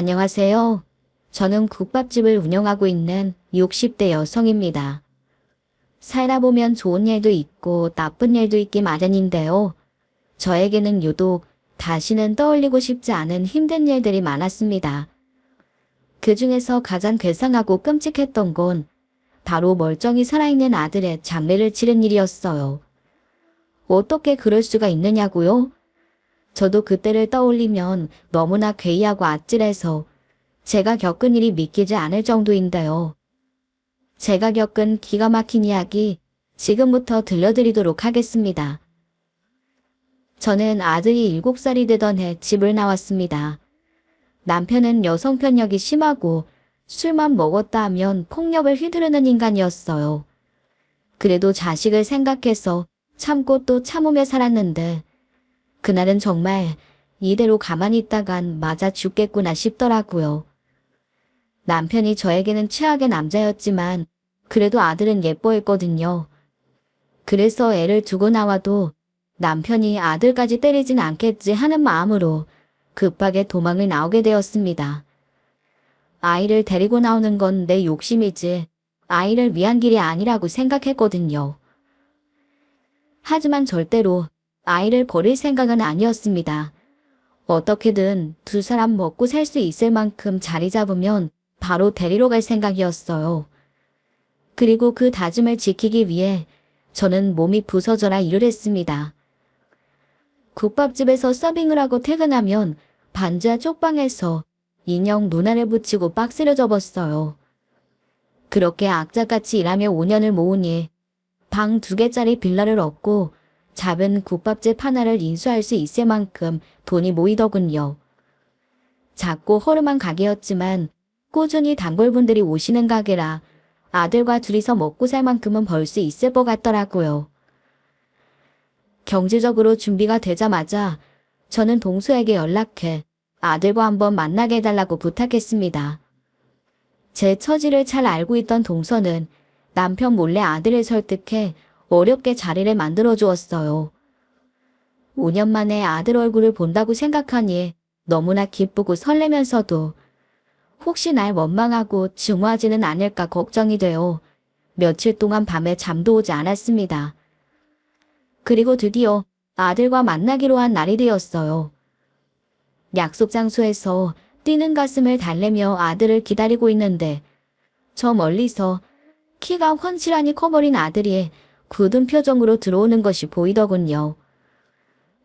안녕하세요. 저는 국밥집을 운영하고 있는 60대 여성입니다. 살다 보면 좋은 일도 있고 나쁜 일도 있기 마련인데요. 저에게는 유독 다시는 떠올리고 싶지 않은 힘든 일들이 많았습니다. 그 중에서 가장 괴상하고 끔찍했던 건 바로 멀쩡히 살아있는 아들의 장례를 치른 일이었어요. 어떻게 그럴 수가 있느냐고요? 저도 그때를 떠올리면 너무나 괴이하고 아찔해서 제가 겪은 일이 믿기지 않을 정도인데요. 제가 겪은 기가 막힌 이야기 지금부터 들려드리도록 하겠습니다. 저는 아들이 7살이 되던 해 집을 나왔습니다. 남편은 여성 편력이 심하고 술만 먹었다 하면 폭력을 휘두르는 인간이었어요. 그래도 자식을 생각해서 참고 또 참으며 살았는데 그날은 정말 이대로 가만히 있다간 맞아 죽겠구나 싶더라고요. 남편이 저에게는 최악의 남자였지만 그래도 아들은 예뻐했거든요. 그래서 애를 두고 나와도 남편이 아들까지 때리진 않겠지 하는 마음으로 급하게 도망을 나오게 되었습니다. 아이를 데리고 나오는 건 내 욕심이지 아이를 위한 길이 아니라고 생각했거든요. 하지만 절대로 아이를 버릴 생각은 아니었습니다. 어떻게든 두 사람 먹고 살 수 있을 만큼 자리 잡으면 바로 데리러 갈 생각이었어요. 그리고 그 다짐을 지키기 위해 저는 몸이 부서져라 일을 했습니다. 국밥집에서 서빙을 하고 퇴근하면 반지하 쪽방에서 인형 눈알을 붙이고 박스를 접었어요. 그렇게 악착같이 일하며 5년을 모으니 방 2개짜리 빌라를 얻고 작은 국밥집 하나를 인수할 수 있을 만큼 돈이 모이더군요. 작고 허름한 가게였지만 꾸준히 단골분들이 오시는 가게라 아들과 둘이서 먹고 살 만큼은 벌 수 있을 것 같더라고요. 경제적으로 준비가 되자마자 저는 동수에게 연락해 아들과 한번 만나게 해달라고 부탁했습니다. 제 처지를 잘 알고 있던 동서는 남편 몰래 아들을 설득해 어렵게 자리를 만들어 주었어요. 5년 만에 아들 얼굴을 본다고 생각하니 너무나 기쁘고 설레면서도 혹시 날 원망하고 증오하지는 않을까 걱정이 되어 며칠 동안 밤에 잠도 오지 않았습니다. 그리고 드디어 아들과 만나기로 한 날이 되었어요. 약속 장소에서 뛰는 가슴을 달래며 아들을 기다리고 있는데 저 멀리서 키가 훤칠하니 커버린 아들이 굳은 표정으로 들어오는 것이 보이더군요.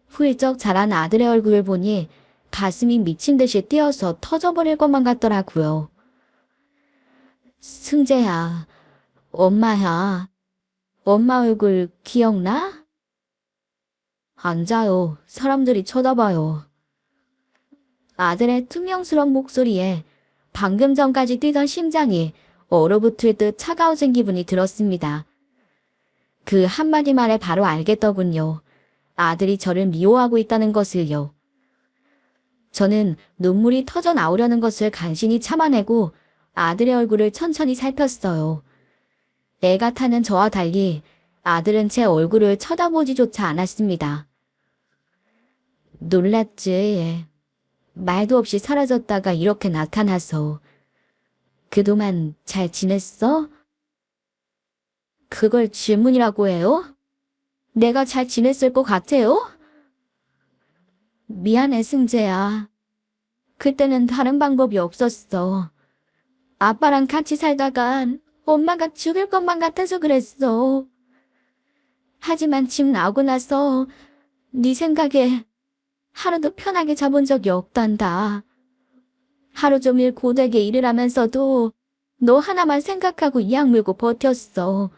훌쩍 자란 아들의 얼굴을 보니 가슴이 미친 듯이 뛰어서 터져버릴 것만 같더라고요. 승재야, 엄마야, 엄마 얼굴 기억나? 앉아요. 사람들이 쳐다봐요. 아들의 퉁명스러운 목소리에 방금 전까지 뛰던 심장이 얼어붙을 듯 차가워진 기분이 들었습니다. 그 한마디 말에 바로 알겠더군요. 아들이 저를 미워하고 있다는 것을요. 저는 눈물이 터져 나오려는 것을 간신히 참아내고 아들의 얼굴을 천천히 살폈어요. 애가 타는 저와 달리 아들은 제 얼굴을 쳐다보지조차 않았습니다. 놀랐지. 말도 없이 사라졌다가 이렇게 나타나서. 그동안 잘 지냈어? 그걸 질문이라고 해요? 내가 잘 지냈을 것 같아요? 미안해, 승재야. 그때는 다른 방법이 없었어. 아빠랑 같이 살다간 엄마가 죽을 것만 같아서 그랬어. 하지만 집 나오고 나서 네 생각에 하루도 편하게 자본 적이 없단다. 하루 종일 고되게 일을 하면서도 너 하나만 생각하고 이 악물고 버텼어.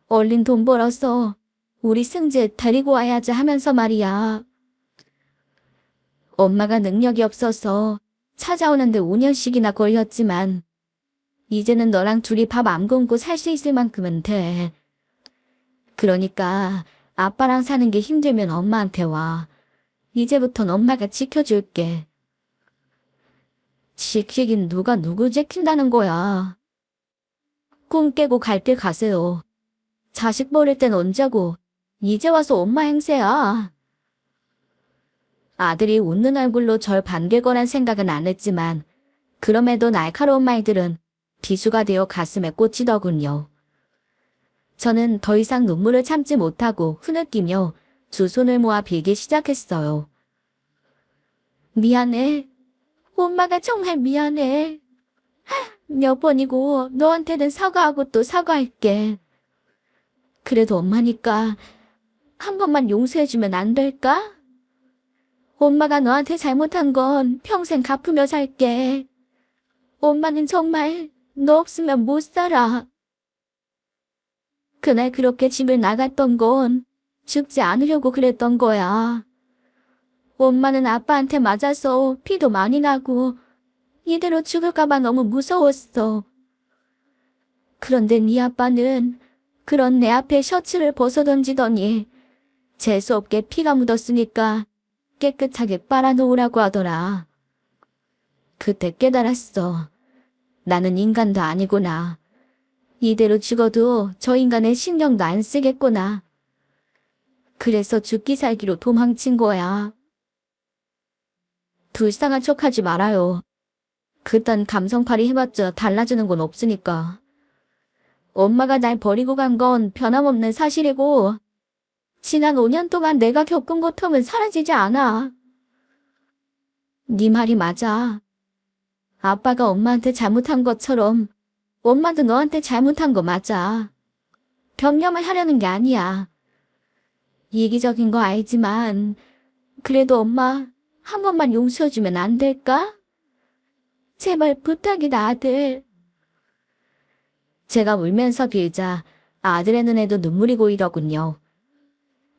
얼른 돈 벌어서 우리 승재 데리고 와야지 하면서 말이야. 엄마가 능력이 없어서 찾아오는데 5년씩이나 걸렸지만 이제는 너랑 둘이 밥 안 굶고 살 수 있을 만큼은 돼. 그러니까 아빠랑 사는 게 힘들면 엄마한테 와. 이제부턴 엄마가 지켜줄게. 지키긴 누가 누구 지킨다는 거야. 꿈 깨고 갈 길 가세요. 자식 버릴 땐 언제고 이제 와서 엄마 행세야. 아들이 웃는 얼굴로 절 반길 거란 생각은 안 했지만 그럼에도 날카로운 말들은 비수가 되어 가슴에 꽂히더군요. 저는 더 이상 눈물을 참지 못하고 흐느끼며 두 손을 모아 빌기 시작했어요. 미안해. 엄마가 정말 미안해. 몇 번이고 너한테는 사과하고 또 사과할게. 그래도 엄마니까 한 번만 용서해주면 안 될까? 엄마가 너한테 잘못한 건 평생 갚으며 살게. 엄마는 정말 너 없으면 못 살아. 그날 그렇게 집을 나갔던 건 죽지 않으려고 그랬던 거야. 엄마는 아빠한테 맞아서 피도 많이 나고 이대로 죽을까봐 너무 무서웠어. 그런데 네 아빠는 그런 내 앞에 셔츠를 벗어던지더니 재수없게 피가 묻었으니까 깨끗하게 빨아놓으라고 하더라. 그때 깨달았어. 나는 인간도 아니구나. 이대로 죽어도 저 인간의 신경도 안 쓰겠구나. 그래서 죽기 살기로 도망친 거야. 불쌍한 척하지 말아요. 그딴 감성팔이 해봤자 달라지는 건 없으니까. 엄마가 날 버리고 간 건 변함없는 사실이고 지난 5년 동안 내가 겪은 고통은 사라지지 않아. 네 말이 맞아. 아빠가 엄마한테 잘못한 것처럼 엄마도 너한테 잘못한 거 맞아. 변명을 하려는 게 아니야. 이기적인 거 알지만 그래도 엄마 한 번만 용서해주면 안 될까? 제발 부탁이다 아들. 제가 울면서 빌자 아들의 눈에도 눈물이 고이더군요.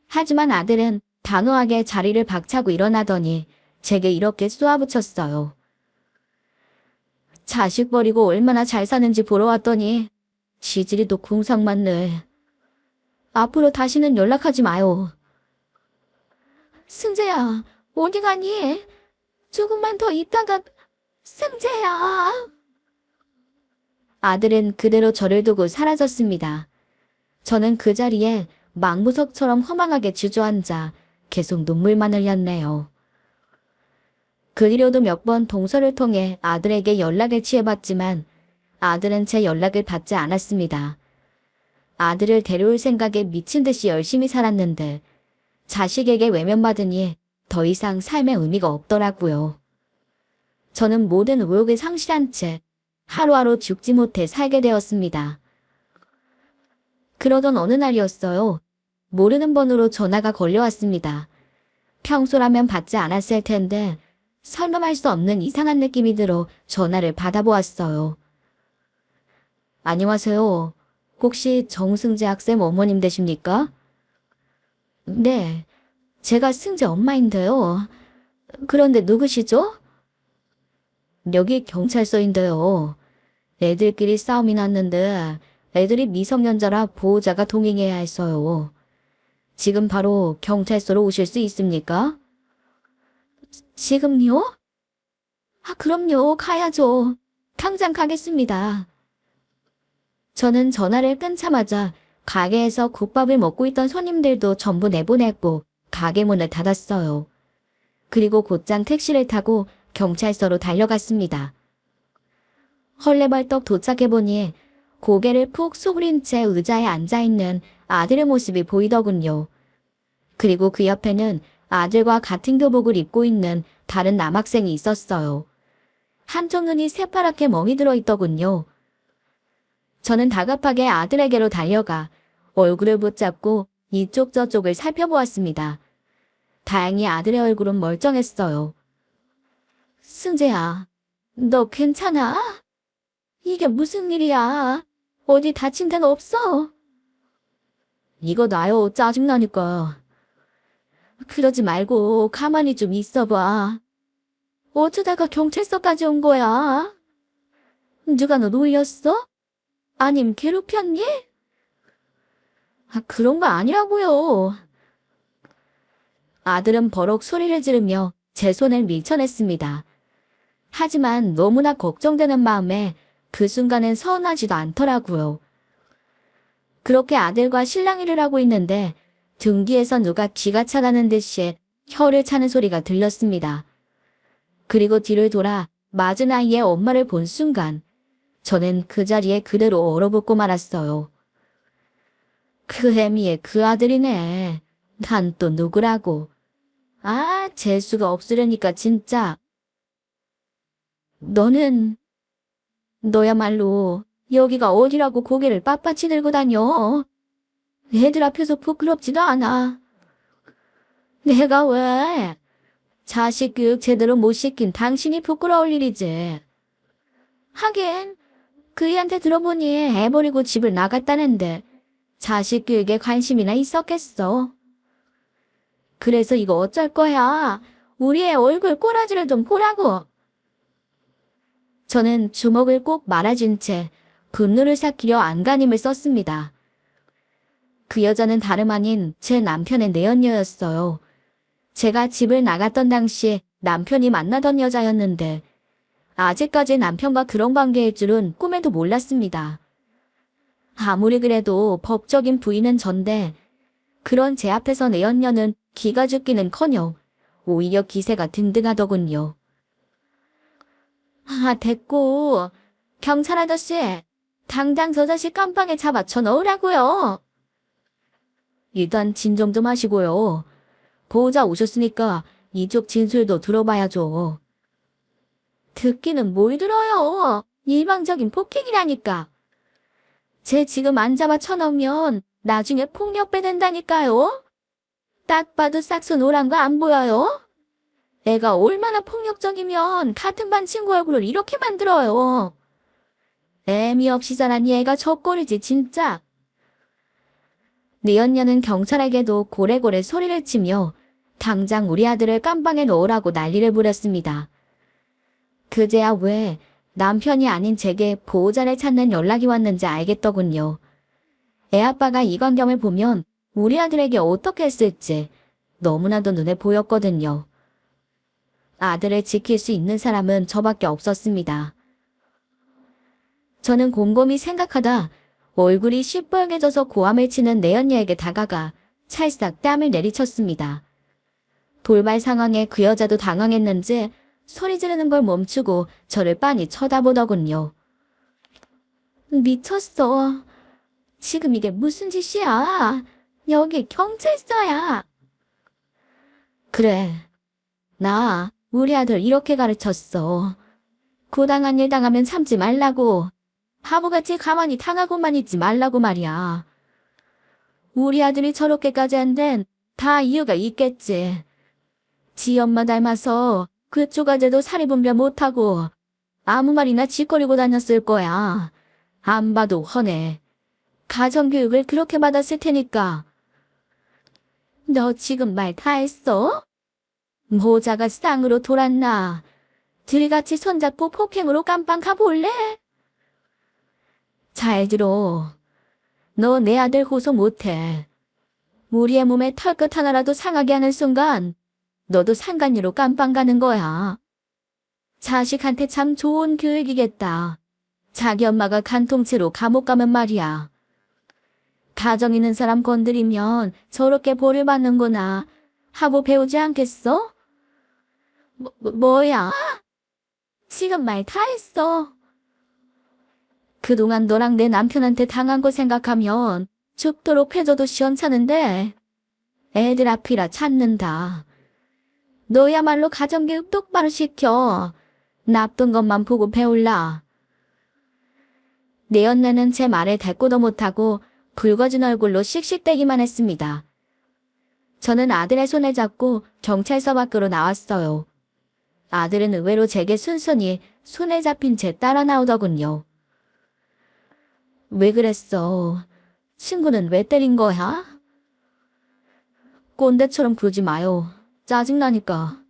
하지만 아들은 단호하게 자리를 박차고 일어나더니 제게 이렇게 쏘아붙였어요. 자식 버리고 얼마나 잘 사는지 보러 왔더니 지질이 또 궁상맞네. 앞으로 다시는 연락하지 마요. 승재야, 어디 가니? 조금만 더 있다가... 승재야. 아들은 그대로 저를 두고 사라졌습니다. 저는 그 자리에 망부석처럼 허망하게 주저앉아 계속 눈물만 흘렸네요. 그 뒤로도 몇 번 동서를 통해 아들에게 연락을 취해봤지만 아들은 제 연락을 받지 않았습니다. 아들을 데려올 생각에 미친 듯이 열심히 살았는데 자식에게 외면받으니 더 이상 삶의 의미가 없더라고요. 저는 모든 의욕을 상실한 채 하루하루 죽지 못해 살게 되었습니다. 그러던 어느 날이었어요. 모르는 번호로 전화가 걸려왔습니다. 평소라면 받지 않았을 텐데 설명할 수 없는 이상한 느낌이 들어 전화를 받아보았어요. 안녕하세요. 혹시 정승재 학생 어머님 되십니까? 네, 제가 승재 엄마인데요. 그런데 누구시죠? 여기 경찰서인데요. 애들끼리 싸움이 났는데 애들이 미성년자라 보호자가 동행해야 했어요. 지금 바로 경찰서로 오실 수 있습니까? 지금요? 그럼요. 가야죠. 당장 가겠습니다. 저는 전화를 끊자마자 가게에서 국밥을 먹고 있던 손님들도 전부 내보냈고 가게 문을 닫았어요. 그리고 곧장 택시를 타고 경찰서로 달려갔습니다. 헐레벌떡 도착해보니 고개를 푹 숙인 채 의자에 앉아있는 아들의 모습이 보이더군요. 그리고 그 옆에는 아들과 같은 교복을 입고 있는 다른 남학생이 있었어요. 한쪽 눈이 새파랗게 멍이 들어 있더군요. 저는 다급하게 아들에게로 달려가 얼굴을 붙잡고 이쪽 저쪽을 살펴보았습니다. 다행히 아들의 얼굴은 멀쩡했어요. 승재야, 너 괜찮아? 이게 무슨 일이야? 어디 다친 데는 없어? 이거 놔요. 짜증나니까. 그러지 말고 가만히 좀 있어봐. 어쩌다가 경찰서까지 온 거야? 누가 너 놀렸어? 아님 괴롭혔니? 그런 거 아니라고요. 아들은 버럭 소리를 지르며 제 손을 밀쳐냈습니다. 하지만 너무나 걱정되는 마음에 그 순간엔 서운하지도 않더라고요. 그렇게 아들과 실랑이를 하고 있는데 등 뒤에서 누가 기가 차가는 듯이 혀를 차는 소리가 들렸습니다. 그리고 뒤를 돌아 맞은 아이의 엄마를 본 순간 저는 그 자리에 그대로 얼어붙고 말았어요. 그 애미의 그 아들이네. 난 또 누구라고. 아, 재수가 없으려니까 진짜. 너야말로 여기가 어디라고 고개를 빳빳이 들고 다녀. 애들 앞에서 부끄럽지도 않아. 내가 왜? 자식 교육 제대로 못 시킨 당신이 부끄러울 일이지. 하긴 그 애한테 들어보니 애 버리고 집을 나갔다는데 자식 교육에 관심이나 있었겠어. 그래서 이거 어쩔 거야. 우리 애 얼굴 꼬라지를 좀 보라고. 저는 주먹을 꼭 말아준 채 분노를 삭히려 안간힘을 썼습니다. 그 여자는 다름 아닌 제 남편의 내연녀였어요. 제가 집을 나갔던 당시 남편이 만나던 여자였는데 아직까지 남편과 그런 관계일 줄은 꿈에도 몰랐습니다. 아무리 그래도 법적인 부인은 전데 그런 제 앞에서 내연녀는 기가 죽기는커녕 오히려 기세가 등등하더군요. 아, 됐고. 경찰 아저씨, 당장 저 자식 깜빵에 잡아쳐 넣으라고요. 일단 진정 좀 하시고요. 보호자 오셨으니까 이쪽 진술도 들어봐야죠. 듣기는 뭘 들어요. 일방적인 폭행이라니까. 쟤 지금 안 잡아쳐 넣으면 나중에 폭력배 된다니까요. 딱 봐도 싹수 노란 거 안 보여요? 애가 얼마나 폭력적이면 같은 반 친구 얼굴을 이렇게 만들어요. 애미 없이 자란 얘가 젖꼴이지 진짜. 내연녀는 경찰에게도 고래고래 소리를 치며 당장 우리 아들을 깜방에 넣으라고 난리를 부렸습니다. 그제야 왜 남편이 아닌 제게 보호자를 찾는 연락이 왔는지 알겠더군요. 애아빠가 이 광경을 보면 우리 아들에게 어떻게 했을지 너무나도 눈에 보였거든요. 아들을 지킬 수 있는 사람은 저밖에 없었습니다. 저는 곰곰이 생각하다 얼굴이 시뻘개져서 고함을 치는 내연녀에게 다가가 찰싹 뺨을 내리쳤습니다. 돌발 상황에 그 여자도 당황했는지 소리 지르는 걸 멈추고 저를 빤히 쳐다보더군요. 미쳤어. 지금 이게 무슨 짓이야. 여기 경찰서야. 그래. 나 우리 아들 이렇게 가르쳤어. 고당한 일 당하면 참지 말라고. 바보같이 가만히 당하고만 있지 말라고 말이야. 우리 아들이 저렇게까지 한 데는 다 이유가 있겠지. 지 엄마 닮아서 그쪽 아재도 사리분별 못하고 아무 말이나 짓거리고 다녔을 거야. 안 봐도 훤해. 가정교육을 그렇게 받았을 테니까. 너 지금 말 다 했어? 모자가 쌍으로 돌았나? 둘이 같이 손잡고 폭행으로 깜빵 가볼래? 잘 들어. 너 내 아들 호소 못해. 우리의 몸에 털끝 하나라도 상하게 하는 순간 너도 상간녀로 깜빵 가는 거야. 자식한테 참 좋은 교육이겠다. 자기 엄마가 간통죄로 감옥 가면 말이야. 가정 있는 사람 건드리면 저렇게 벌을 받는구나 하고 배우지 않겠어? 뭐야? 지금 말 다 했어. 그동안 너랑 내 남편한테 당한 거 생각하면 죽도록 해줘도 시원찮은데 애들 앞이라 찾는다. 너야말로 가정교육 똑바로 시켜. 나쁜 것만 보고 배울라. 내 언니는 제 말에 대꾸도 못하고 붉어진 얼굴로 씩씩대기만 했습니다. 저는 아들의 손을 잡고 경찰서 밖으로 나왔어요. 아들은 의외로 제게 순순히 손에 잡힌 채 따라 나오더군요. 왜 그랬어? 친구는 왜 때린 거야? 꼰대처럼 굴지 마요. 짜증나니까.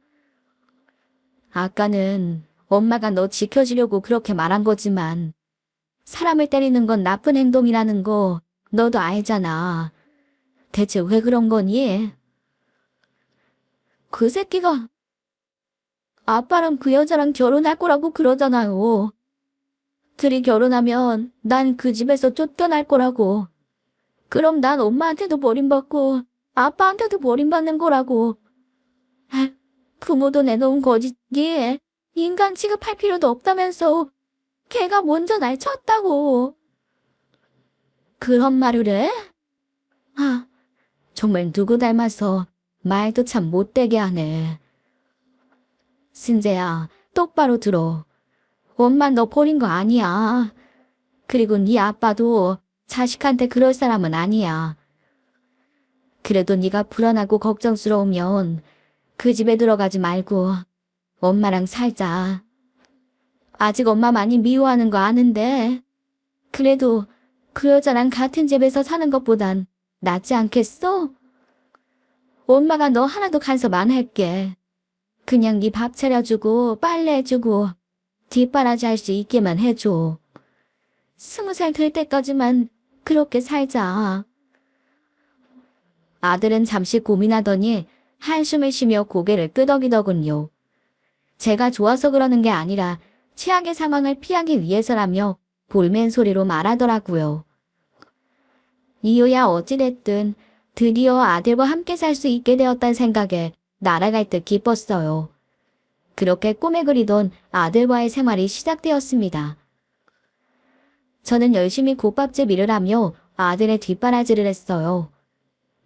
아까는 엄마가 너 지켜주려고 그렇게 말한 거지만 사람을 때리는 건 나쁜 행동이라는 거 너도 알잖아. 대체 왜 그런 거니? 그 새끼가 아빠랑 그 여자랑 결혼할 거라고 그러잖아요. 둘이 결혼하면 난 그 집에서 쫓겨날 거라고. 그럼 난 엄마한테도 버림받고 아빠한테도 버림받는 거라고. 부모도 내놓은 거지기. 인간 취급할 필요도 없다면서. 걔가 먼저 날 쳤다고. 그런 말을 해? 정말 누구 닮아서 말도 참 못되게 하네. 승재야, 똑바로 들어. 엄마 너 버린 거 아니야. 그리고 네 아빠도 자식한테 그럴 사람은 아니야. 그래도 네가 불안하고 걱정스러우면 그 집에 들어가지 말고 엄마랑 살자. 아직 엄마 많이 미워하는 거 아는데 그래도 그 여자랑 같은 집에서 사는 것보단 낫지 않겠어? 엄마가 너 하나도 간섭 안 할게. 그냥 네 밥 차려주고 빨래해주고 뒷바라지 할 수 있게만 해줘. 20살 될 때까지만 그렇게 살자. 아들은 잠시 고민하더니 한숨을 쉬며 고개를 끄덕이더군요. 제가 좋아서 그러는 게 아니라 최악의 상황을 피하기 위해서라며 볼멘 소리로 말하더라고요. 이유야 어찌됐든 드디어 아들과 함께 살 수 있게 되었다는 생각에 날아갈 듯 기뻤어요. 그렇게 꿈에 그리던 아들과의 생활이 시작되었습니다. 저는 열심히 국밥집 일을 하며 아들의 뒷바라지를 했어요.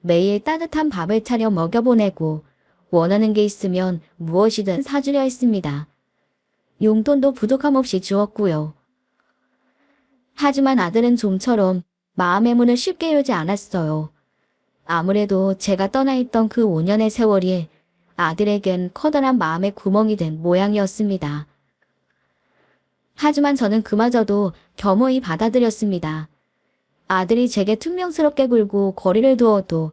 매일 따뜻한 밥을 차려 먹여보내고 원하는 게 있으면 무엇이든 사주려 했습니다. 용돈도 부족함 없이 주었고요. 하지만 아들은 좀처럼 마음의 문을 쉽게 열지 않았어요. 아무래도 제가 떠나 있던 그 5년의 세월이 아들에겐 커다란 마음의 구멍이 된 모양이었습니다. 하지만 저는 그마저도 겸허히 받아들였습니다. 아들이 제게 퉁명스럽게 굴고 거리를 두어도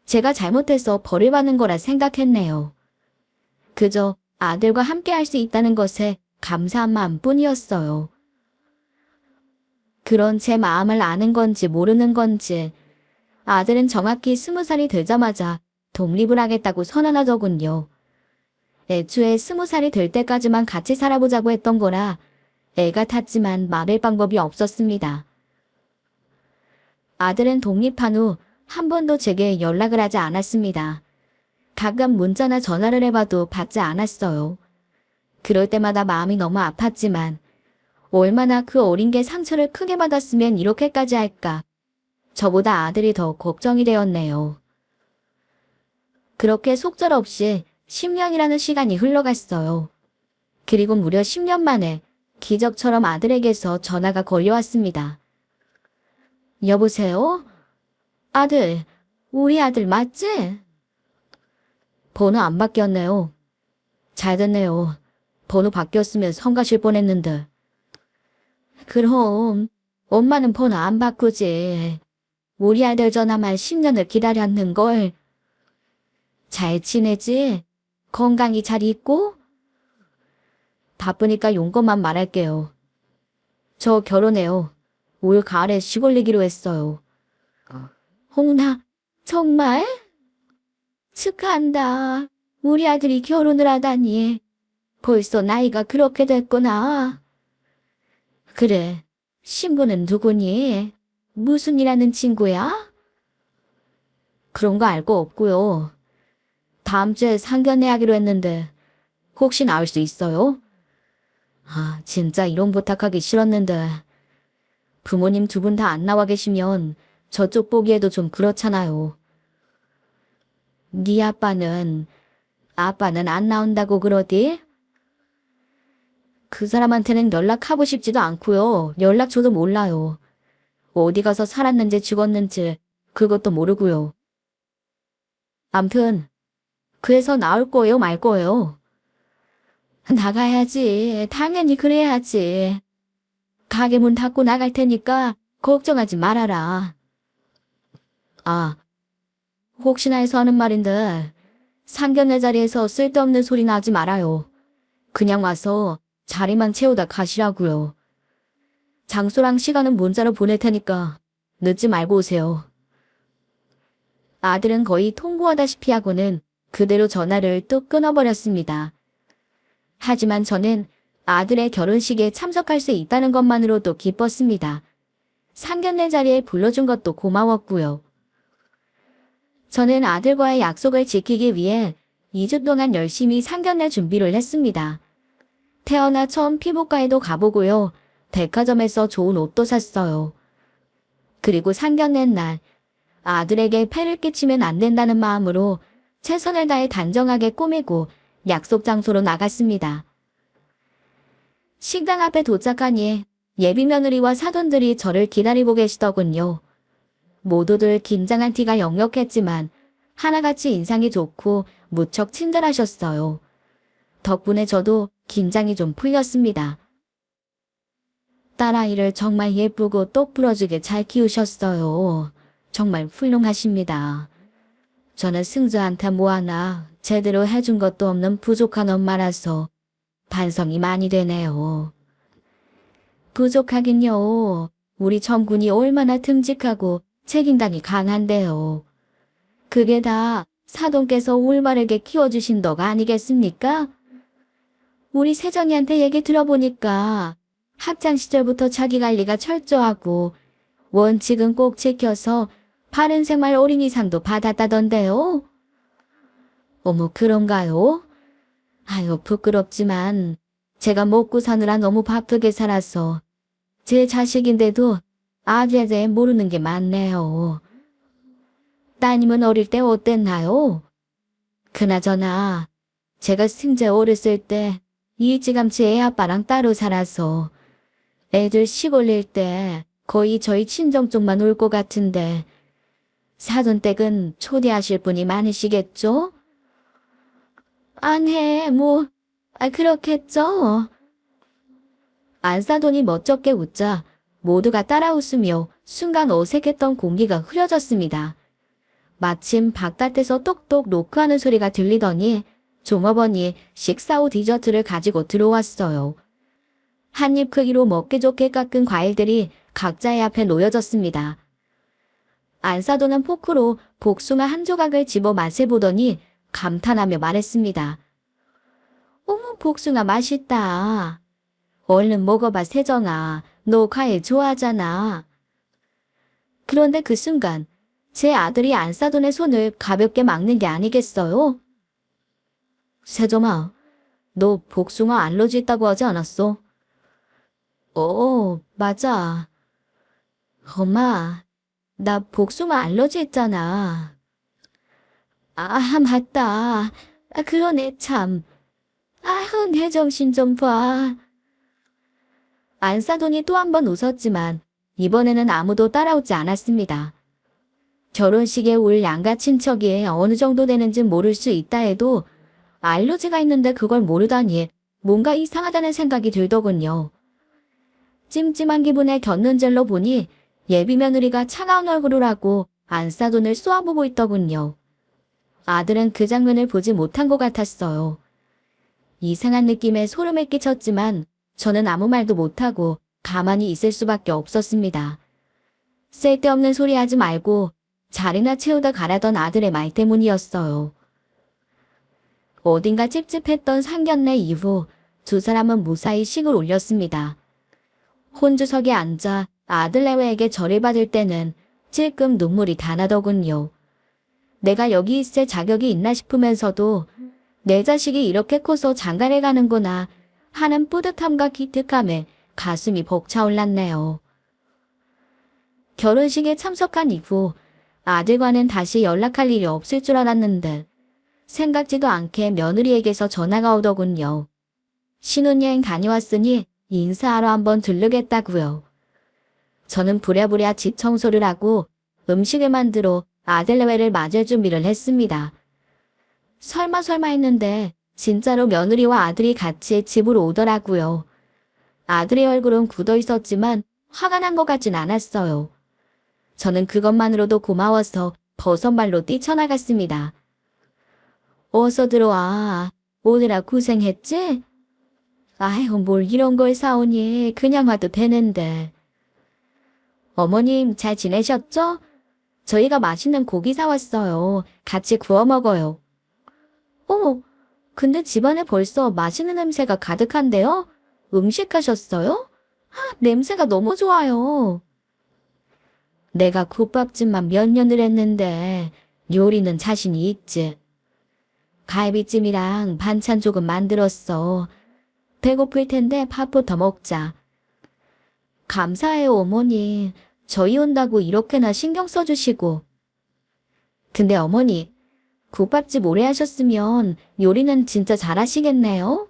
제가 잘못해서 벌을 받는 거라 생각했네요. 그저 아들과 함께 할 수 있다는 것에 감사한 마음뿐이었어요. 그런 제 마음을 아는 건지 모르는 건지 아들은 정확히 20살이 되자마자 독립을 하겠다고 선언하더군요. 애초에 20살이 될 때까지만 같이 살아보자고 했던 거라 애가 탔지만 막을 방법이 없었습니다. 아들은 독립한 후 한 번도 제게 연락을 하지 않았습니다. 가끔 문자나 전화를 해봐도 받지 않았어요. 그럴 때마다 마음이 너무 아팠지만 얼마나 그 어린 게 상처를 크게 받았으면 이렇게까지 할까. 저보다 아들이 더 걱정이 되었네요. 그렇게 속절없이 10년이라는 시간이 흘러갔어요. 그리고 무려 10년 만에 기적처럼 아들에게서 전화가 걸려왔습니다. 여보세요? 아들, 우리 아들 맞지? 번호 안 바뀌었네요. 잘 됐네요. 번호 바뀌었으면 성가실 뻔했는데. 그럼 엄마는 번호 안 바꾸지. 우리 아들 전화만 10년을 기다렸는걸. 잘 지내지? 건강히 잘 있고? 바쁘니까 용건만 말할게요. 저 결혼해요. 올 가을에 시골리기로 했어요. 홍나, 정말? 축하한다. 우리 아들이 결혼을 하다니. 벌써 나이가 그렇게 됐구나. 그래, 신부는 누구니? 무슨 일 하는 친구야? 그런 거 알 거 없고요. 다음 주에 상견례 하기로 했는데 혹시 나올 수 있어요? 진짜 이런 부탁하기 싫었는데 부모님 두 분 다 안 나와 계시면 저쪽 보기에도 좀 그렇잖아요. 네 아빠는 안 나온다고 그러디? 그 사람한테는 연락하고 싶지도 않고요. 연락처도 몰라요. 어디 가서 살았는지 죽었는지 그것도 모르고요. 암튼 그래서 나올 거예요, 말 거예요? 나가야지. 당연히 그래야지. 가게 문 닫고 나갈 테니까 걱정하지 말아라. 혹시나 해서 하는 말인데 상견례 자리에서 쓸데없는 소리나 하지 말아요. 그냥 와서 자리만 채우다 가시라고요. 장소랑 시간은 문자로 보낼 테니까 늦지 말고 오세요. 아들은 거의 통보하다시피 하고는 그대로 전화를 뚝 끊어버렸습니다. 하지만 저는 아들의 결혼식에 참석할 수 있다는 것만으로도 기뻤습니다. 상견례 자리에 불러준 것도 고마웠고요. 저는 아들과의 약속을 지키기 위해 2주 동안 열심히 상견례 준비를 했습니다. 태어나 처음 피부과에도 가보고요. 백화점에서 좋은 옷도 샀어요. 그리고 상견례 날 아들에게 폐를 끼치면 안 된다는 마음으로 최선을 다해 단정하게 꾸미고 약속 장소로 나갔습니다. 식당 앞에 도착하니 예비 며느리와 사돈들이 저를 기다리고 계시더군요. 모두들 긴장한 티가 역력했지만 하나같이 인상이 좋고 무척 친절하셨어요. 덕분에 저도 긴장이 좀 풀렸습니다. 딸아이를 정말 예쁘고 똑부러지게 잘 키우셨어요. 정말 훌륭하십니다. 저는 승주한테 뭐 하나 제대로 해준 것도 없는 부족한 엄마라서 반성이 많이 되네요. 부족하긴요. 우리 정군이 얼마나 듬직하고 책임감이 강한데요. 그게 다 사돈께서 올바르게 키워주신 덕 아니겠습니까? 우리 세정이한테 얘기 들어보니까 학창 시절부터 자기 관리가 철저하고 원칙은 꼭 지켜서 바른 생활 어린이상도 받았다던데요. 어머, 그런가요? 아유, 부끄럽지만 제가 먹고 사느라 너무 바쁘게 살아서 제 자식인데도 아들에 대해 모르는 게 많네요. 따님은 어릴 때 어땠나요? 그나저나 제가 승재 어렸을 때 일찌감치 애 아빠랑 따로 살아서 애들 시골일 때 거의 저희 친정 쪽만 올 것 같은데 사돈댁은 초대하실 분이 많으시겠죠? 아네, 그렇겠죠. 안사돈이 멋쩍게 웃자 모두가 따라 웃으며 순간 어색했던 공기가 흐려졌습니다. 마침 바깥에서 똑똑 노크하는 소리가 들리더니 종업원이 식사 후 디저트를 가지고 들어왔어요. 한 입 크기로 먹기 좋게 깎은 과일들이 각자의 앞에 놓여졌습니다. 안사돈은 포크로 복숭아 한 조각을 집어 맛을 보더니 감탄하며 말했습니다. 어머, 복숭아 맛있다. 얼른 먹어봐, 세정아. 너 과일 좋아하잖아. 그런데 그 순간 제 아들이 안사돈의 손을 가볍게 막는 게 아니겠어요? 세정아, 너 복숭아 알러지 있다고 하지 않았어? 맞아. 엄마, 나 복숭아 알러지 있잖아. 아, 맞다. 그러네, 참. 아휴, 내 정신 좀 봐. 안사돈이 또 한 번 웃었지만 이번에는 아무도 따라오지 않았습니다. 결혼식에 올 양가 친척이 어느 정도 되는지 모를 수 있다 해도 알러지가 있는데 그걸 모르다니 뭔가 이상하다는 생각이 들더군요. 찜찜한 기분에 곁눈질로 보니 예비 며느리가 차가운 얼굴을 하고 안사돈을 쏘아보고 있더군요. 아들은 그 장면을 보지 못한 것 같았어요. 이상한 느낌에 소름을 끼쳤지만 저는 아무 말도 못하고 가만히 있을 수밖에 없었습니다. 쓸데없는 소리 하지 말고 자리나 채우다 가라던 아들의 말 때문이었어요. 어딘가 찝찝했던 상견례 이후 두 사람은 무사히 식을 올렸습니다. 혼주석에 앉아 아들내외에게 절을 받을 때는 찔끔 눈물이 다 나더군요. 내가 여기 있을 자격이 있나 싶으면서도 내 자식이 이렇게 커서 장가를 가는구나 하는 뿌듯함과 기특함에 가슴이 벅차올랐네요. 결혼식에 참석한 이후 아들과는 다시 연락할 일이 없을 줄 알았는데 생각지도 않게 며느리에게서 전화가 오더군요. 신혼여행 다녀왔으니 인사하러 한번 들르겠다고요. 저는 부랴부랴 집 청소를 하고 음식을 만들어 아들내외를 맞을 준비를 했습니다. 설마 했는데 진짜로 며느리와 아들이 같이 집으로 오더라고요. 아들의 얼굴은 굳어 있었지만 화가 난 것 같진 않았어요. 저는 그것만으로도 고마워서 버선발로 뛰쳐나갔습니다. 어서 들어와. 오느라 고생했지? 아휴, 뭘 이런 걸 사오니. 그냥 와도 되는데. 어머님 잘 지내셨죠? 저희가 맛있는 고기 사왔어요. 같이 구워 먹어요. 어머, 근데 집안에 벌써 맛있는 냄새가 가득한데요? 음식 하셨어요? 냄새가 너무 좋아요. 내가 국밥집만 몇 년을 했는데 요리는 자신이 있지. 갈비찜이랑 반찬 조금 만들었어. 배고플 텐데 밥부터 먹자. 감사해요, 어머니. 저희 온다고 이렇게나 신경 써주시고. 근데 어머니, 국밥집 오래 하셨으면 요리는 진짜 잘하시겠네요?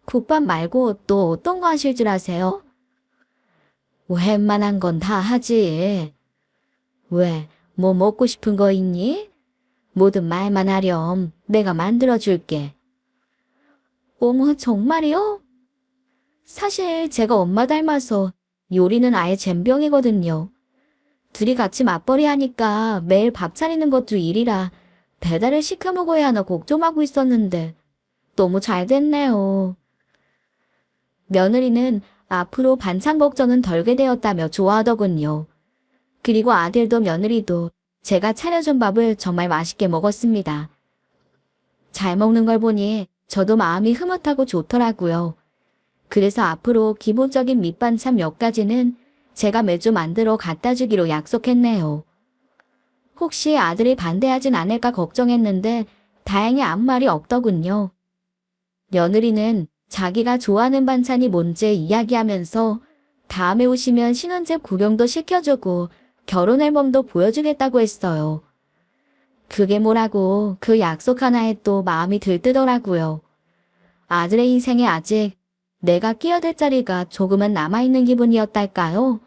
국밥 말고 또 어떤 거 하실 줄 아세요? 웬만한 건 다 하지. 왜, 뭐 먹고 싶은 거 있니? 뭐든 말만 하렴. 내가 만들어줄게. 어머, 정말이요? 사실 제가 엄마 닮아서 요리는 아예 젬병이거든요. 둘이 같이 맞벌이 하니까 매일 밥 차리는 것도 일이라 배달을 시켜 먹어야 하나 걱정하고 있었는데 너무 잘 됐네요. 며느리는 앞으로 반찬 걱정은 덜게 되었다며 좋아하더군요. 그리고 아들도 며느리도 제가 차려준 밥을 정말 맛있게 먹었습니다. 잘 먹는 걸 보니 저도 마음이 흐뭇하고 좋더라고요. 그래서 앞으로 기본적인 밑반찬 몇 가지는 제가 매주 만들어 갖다 주기로 약속했네요. 혹시 아들이 반대하진 않을까 걱정했는데 다행히 아무 말이 없더군요. 며느리는 자기가 좋아하는 반찬이 뭔지 이야기하면서 다음에 오시면 신혼집 구경도 시켜주고 결혼 앨범도 보여주겠다고 했어요. 그게 뭐라고 그 약속 하나에 또 마음이 들뜨더라고요. 아들의 인생에 아직 내가 끼어들 자리가 조금은 남아있는 기분이었달까요?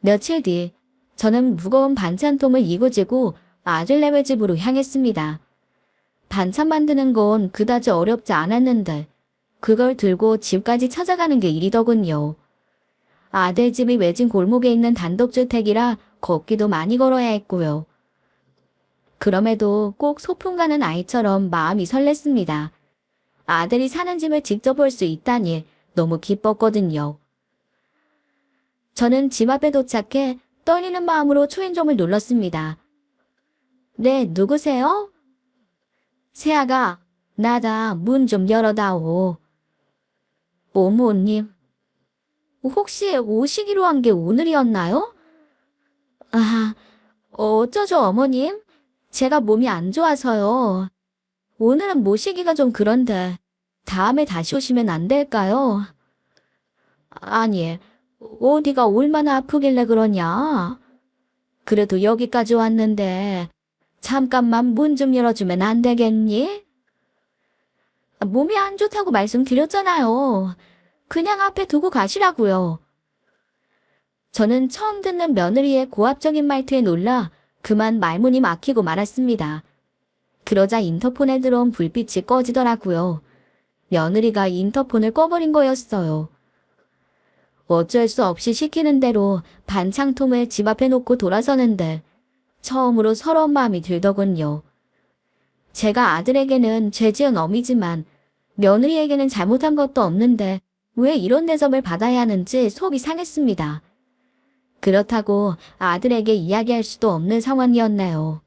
며칠 뒤 저는 무거운 반찬통을 이고지고 아들네외 집으로 향했습니다. 반찬 만드는 건 그다지 어렵지 않았는데 그걸 들고 집까지 찾아가는 게 일이더군요. 아들 집이 외진 골목에 있는 단독주택이라 걷기도 많이 걸어야 했고요. 그럼에도 꼭 소풍 가는 아이처럼 마음이 설렜습니다. 아들이 사는 집을 직접 볼 수 있다니 너무 기뻤거든요. 저는 집 앞에 도착해 떨리는 마음으로 초인종을 눌렀습니다. 네, 누구세요? 세아가, 나다, 문 좀 열어다오. 어머님, 혹시 오시기로 한 게 오늘이었나요? 아, 어쩌죠 어머님? 제가 몸이 안 좋아서요. 오늘은 모시기가 좀 그런데 다음에 다시 오시면 안 될까요? 아니, 어디가 얼마나 아프길래 그러냐? 그래도 여기까지 왔는데 잠깐만 문 좀 열어주면 안 되겠니? 몸이 안 좋다고 말씀드렸잖아요. 그냥 앞에 두고 가시라고요. 저는 처음 듣는 며느리의 고압적인 말투에 놀라 그만 말문이 막히고 말았습니다. 그러자 인터폰에 들어온 불빛이 꺼지더라고요. 며느리가 인터폰을 꺼버린 거였어요. 어쩔 수 없이 시키는 대로 반창통을 집 앞에 놓고 돌아서는데 처음으로 서러운 마음이 들더군요. 제가 아들에게는 죄지은 어미지만 며느리에게는 잘못한 것도 없는데 왜 이런 대접을 받아야 하는지 속이 상했습니다. 그렇다고 아들에게 이야기할 수도 없는 상황이었나요.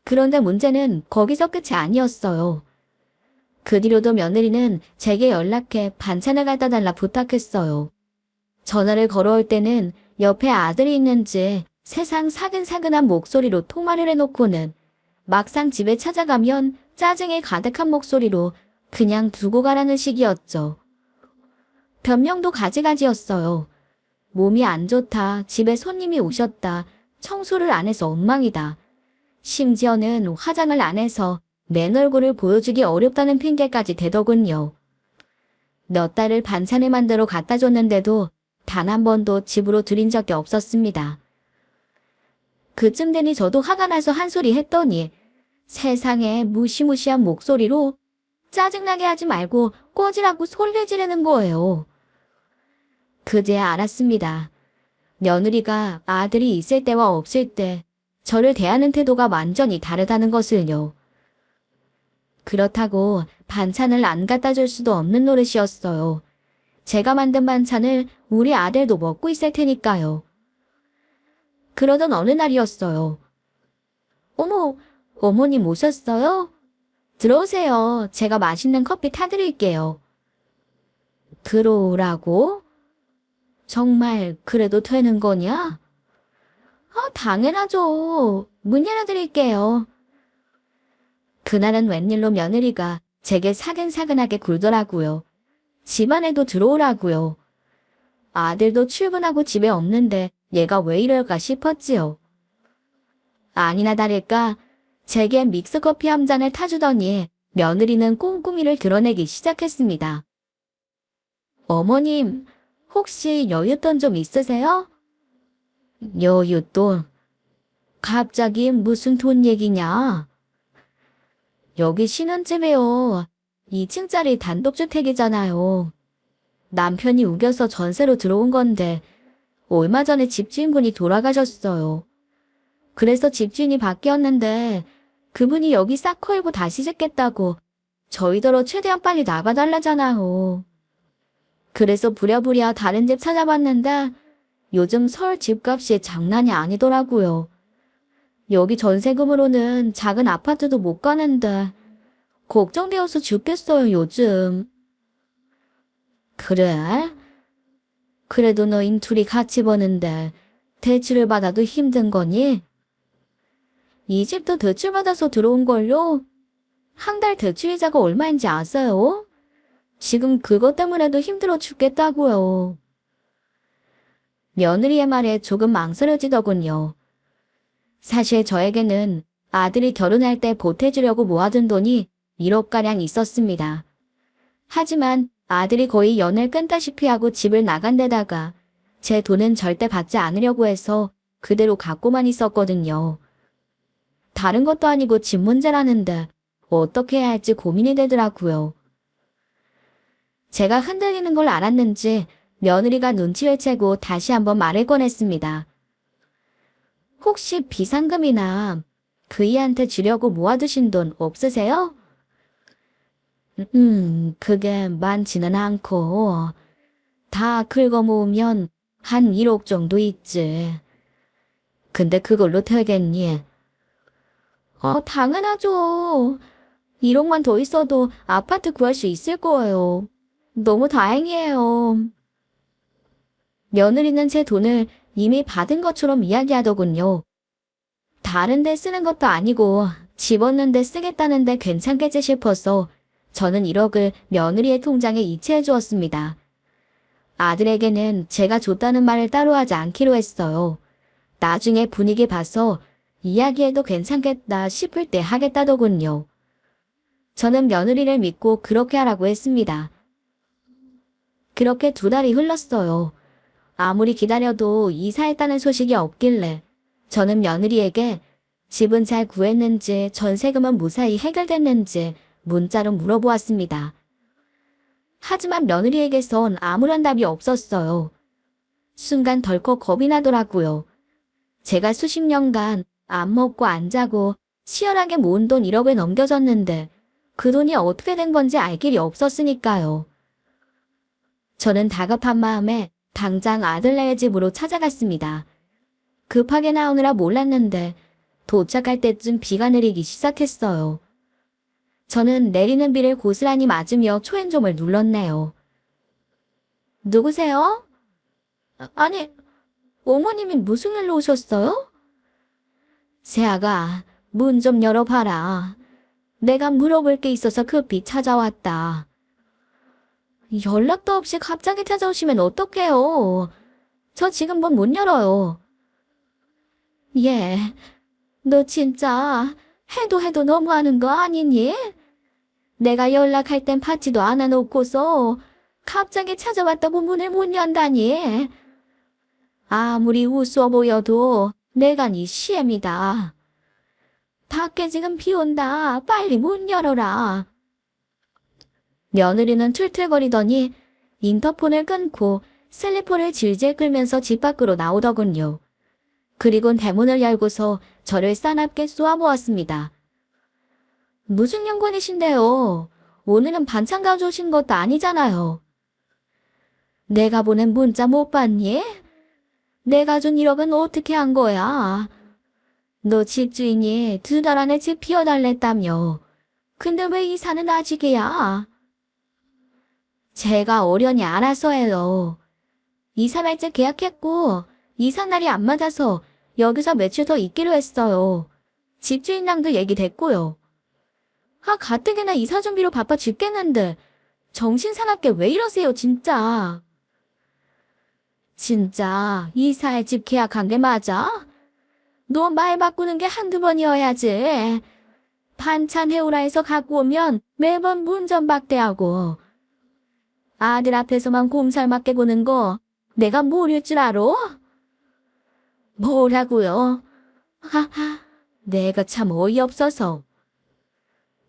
그런데 문제는 거기서 끝이 아니었어요. 그 뒤로도 며느리는 제게 연락해 반찬을 갖다 달라 부탁했어요. 전화를 걸어올 때는 옆에 아들이 있는지 세상 사근사근한 목소리로 통화를 해놓고는 막상 집에 찾아가면 짜증이 가득한 목소리로 그냥 두고 가라는 식이었죠. 변명도 가지가지였어요. 몸이 안 좋다, 집에 손님이 오셨다, 청소를 안 해서 엉망이다. 심지어는 화장을 안 해서 맨 얼굴을 보여주기 어렵다는 핑계까지 대더군요. 몇 달을 반찬을 만들어 갖다 줬는데도 단 한 번도 집으로 들인 적이 없었습니다. 그쯤 되니 저도 화가 나서 한 소리 했더니 세상에 무시무시한 목소리로 짜증나게 하지 말고 꺼지라고 소리를 지르는 거예요. 그제야 알았습니다. 며느리가 아들이 있을 때와 없을 때 저를 대하는 태도가 완전히 다르다는 것을요. 그렇다고 반찬을 안 갖다 줄 수도 없는 노릇이었어요. 제가 만든 반찬을 우리 아들도 먹고 있을 테니까요. 그러던 어느 날이었어요. 어머, 어머님 오셨어요? 들어오세요. 제가 맛있는 커피 타드릴게요. 들어오라고? 정말 그래도 되는 거냐? 당연하죠. 문 열어드릴게요. 그날은 웬일로 며느리가 제게 사근사근하게 굴더라고요. 집안에도 들어오라고요. 아들도 출근하고 집에 없는데 얘가 왜 이럴까 싶었지요. 아니나 다를까 제게 믹스커피 한 잔을 타주더니 며느리는 꼼꼼이를 드러내기 시작했습니다. 어머님, 혹시 여윳돈 좀 있으세요? 여윳돈? 갑자기 무슨 돈 얘기냐? 여기 신혼집이요. 2층짜리 단독주택이잖아요. 남편이 우겨서 전세로 들어온 건데 얼마 전에 집주인분이 돌아가셨어요. 그래서 집주인이 바뀌었는데 그분이 여기 싹 헐고 다시 짓겠다고 저희더러 최대한 빨리 나가달라잖아요. 그래서 부랴부랴 다른 집 찾아봤는데 요즘 서울 집값이 장난이 아니더라고요. 여기 전세금으로는 작은 아파트도 못 가는데 걱정되어서 죽겠어요, 요즘. 그래? 그래도 너희 둘이 같이 버는데 대출을 받아도 힘든 거니? 이 집도 대출받아서 들어온 걸요? 한 달 대출이자가 얼마인지 아세요? 지금 그것 때문에도 힘들어 죽겠다고요. 며느리의 말에 조금 망설여지더군요. 사실 저에게는 아들이 결혼할 때 보태주려고 모아둔 돈이 1억가량 있었습니다. 하지만 아들이 거의 연을 끊다시피 하고 집을 나간 데다가 제 돈은 절대 받지 않으려고 해서 그대로 갖고만 있었거든요. 다른 것도 아니고 집 문제라는데 어떻게 해야 할지 고민이 되더라고요. 제가 흔들리는 걸 알았는지 며느리가 눈치를 채고 다시 한번 말을 꺼냈습니다. 혹시 비상금이나 그이한테 주려고 모아두신 돈 없으세요? 그게 많지는 않고 다 긁어 모으면 한 1억 정도 있지. 근데 그걸로 되겠니? 당연하죠. 1억만 더 있어도 아파트 구할 수 있을 거예요. 너무 다행이에요. 며느리는 제 돈을 이미 받은 것처럼 이야기하더군요. 다른 데 쓰는 것도 아니고 집었는데 쓰겠다는데 괜찮겠지 싶어서 저는 1억을 며느리의 통장에 이체해 주었습니다. 아들에게는 제가 줬다는 말을 따로 하지 않기로 했어요. 나중에 분위기 봐서 이야기해도 괜찮겠다 싶을 때 하겠다더군요. 저는 며느리를 믿고 그렇게 하라고 했습니다. 그렇게 2달이 흘렀어요. 아무리 기다려도 이사했다는 소식이 없길래 저는 며느리에게 집은 잘 구했는지 전세금은 무사히 해결됐는지 문자로 물어보았습니다. 하지만 며느리에게선 아무런 답이 없었어요. 순간 덜컥 겁이 나더라고요. 제가 수십 년간 안 먹고 안 자고 치열하게 모은 돈 1억을 넘겨줬는데 그 돈이 어떻게 된 건지 알 길이 없었으니까요. 저는 다급한 마음에 당장 아들네의 집으로 찾아갔습니다. 급하게 나오느라 몰랐는데 도착할 때쯤 비가 내리기 시작했어요. 저는 내리는 비를 고스란히 맞으며 초인종을 눌렀네요. 누구세요? 아니, 어머님이 무슨 일로 오셨어요? 새아가 문 좀 열어봐라. 내가 물어볼 게 있어서 급히 찾아왔다. 연락도 없이 갑자기 찾아오시면 어떡해요. 저 지금 문 못 열어요. 예, 너 진짜 해도 너무하는 거 아니니? 내가 연락할 땐 받지도 않아놓고서 갑자기 찾아왔다고 문을 못 연다니. 아무리 우스워 보여도 내가 네 시엠이다. 밖에 지금 비 온다. 빨리 문 열어라. 며느리는 툴툴거리더니 인터폰을 끊고 슬리퍼를 질질 끌면서 집 밖으로 나오더군요. 그리곤 대문을 열고서 저를 싸납게 쏘아보았습니다. 무슨 연관이신데요? 오늘은 반찬 가져오신 것도 아니잖아요. 내가 보낸 문자 못 봤니? 내가 준 1억은 어떻게 한 거야? 너 집주인이 2달 안에 집 비워달랬다며. 근데 왜 이사는 아직이야? 제가 어련히 알아서 해요. 이사 날짜 계약했고 이사 날이 안 맞아서 여기서 며칠 더 있기로 했어요. 집주인랑도 얘기됐고요. 가뜩이나 이사 준비로 바빠 죽겠는데 정신 사납게 왜 이러세요, 진짜. 진짜 이사의 집 계약한 게 맞아? 너 말 바꾸는 게 한두 번이어야지. 반찬 해오라 해서 갖고 오면 매번 문전박대하고. 아들 앞에서만 곰살맞게 보는 거 내가 모를 줄 알아? 뭐라고요? 하하, 내가 참 어이없어서.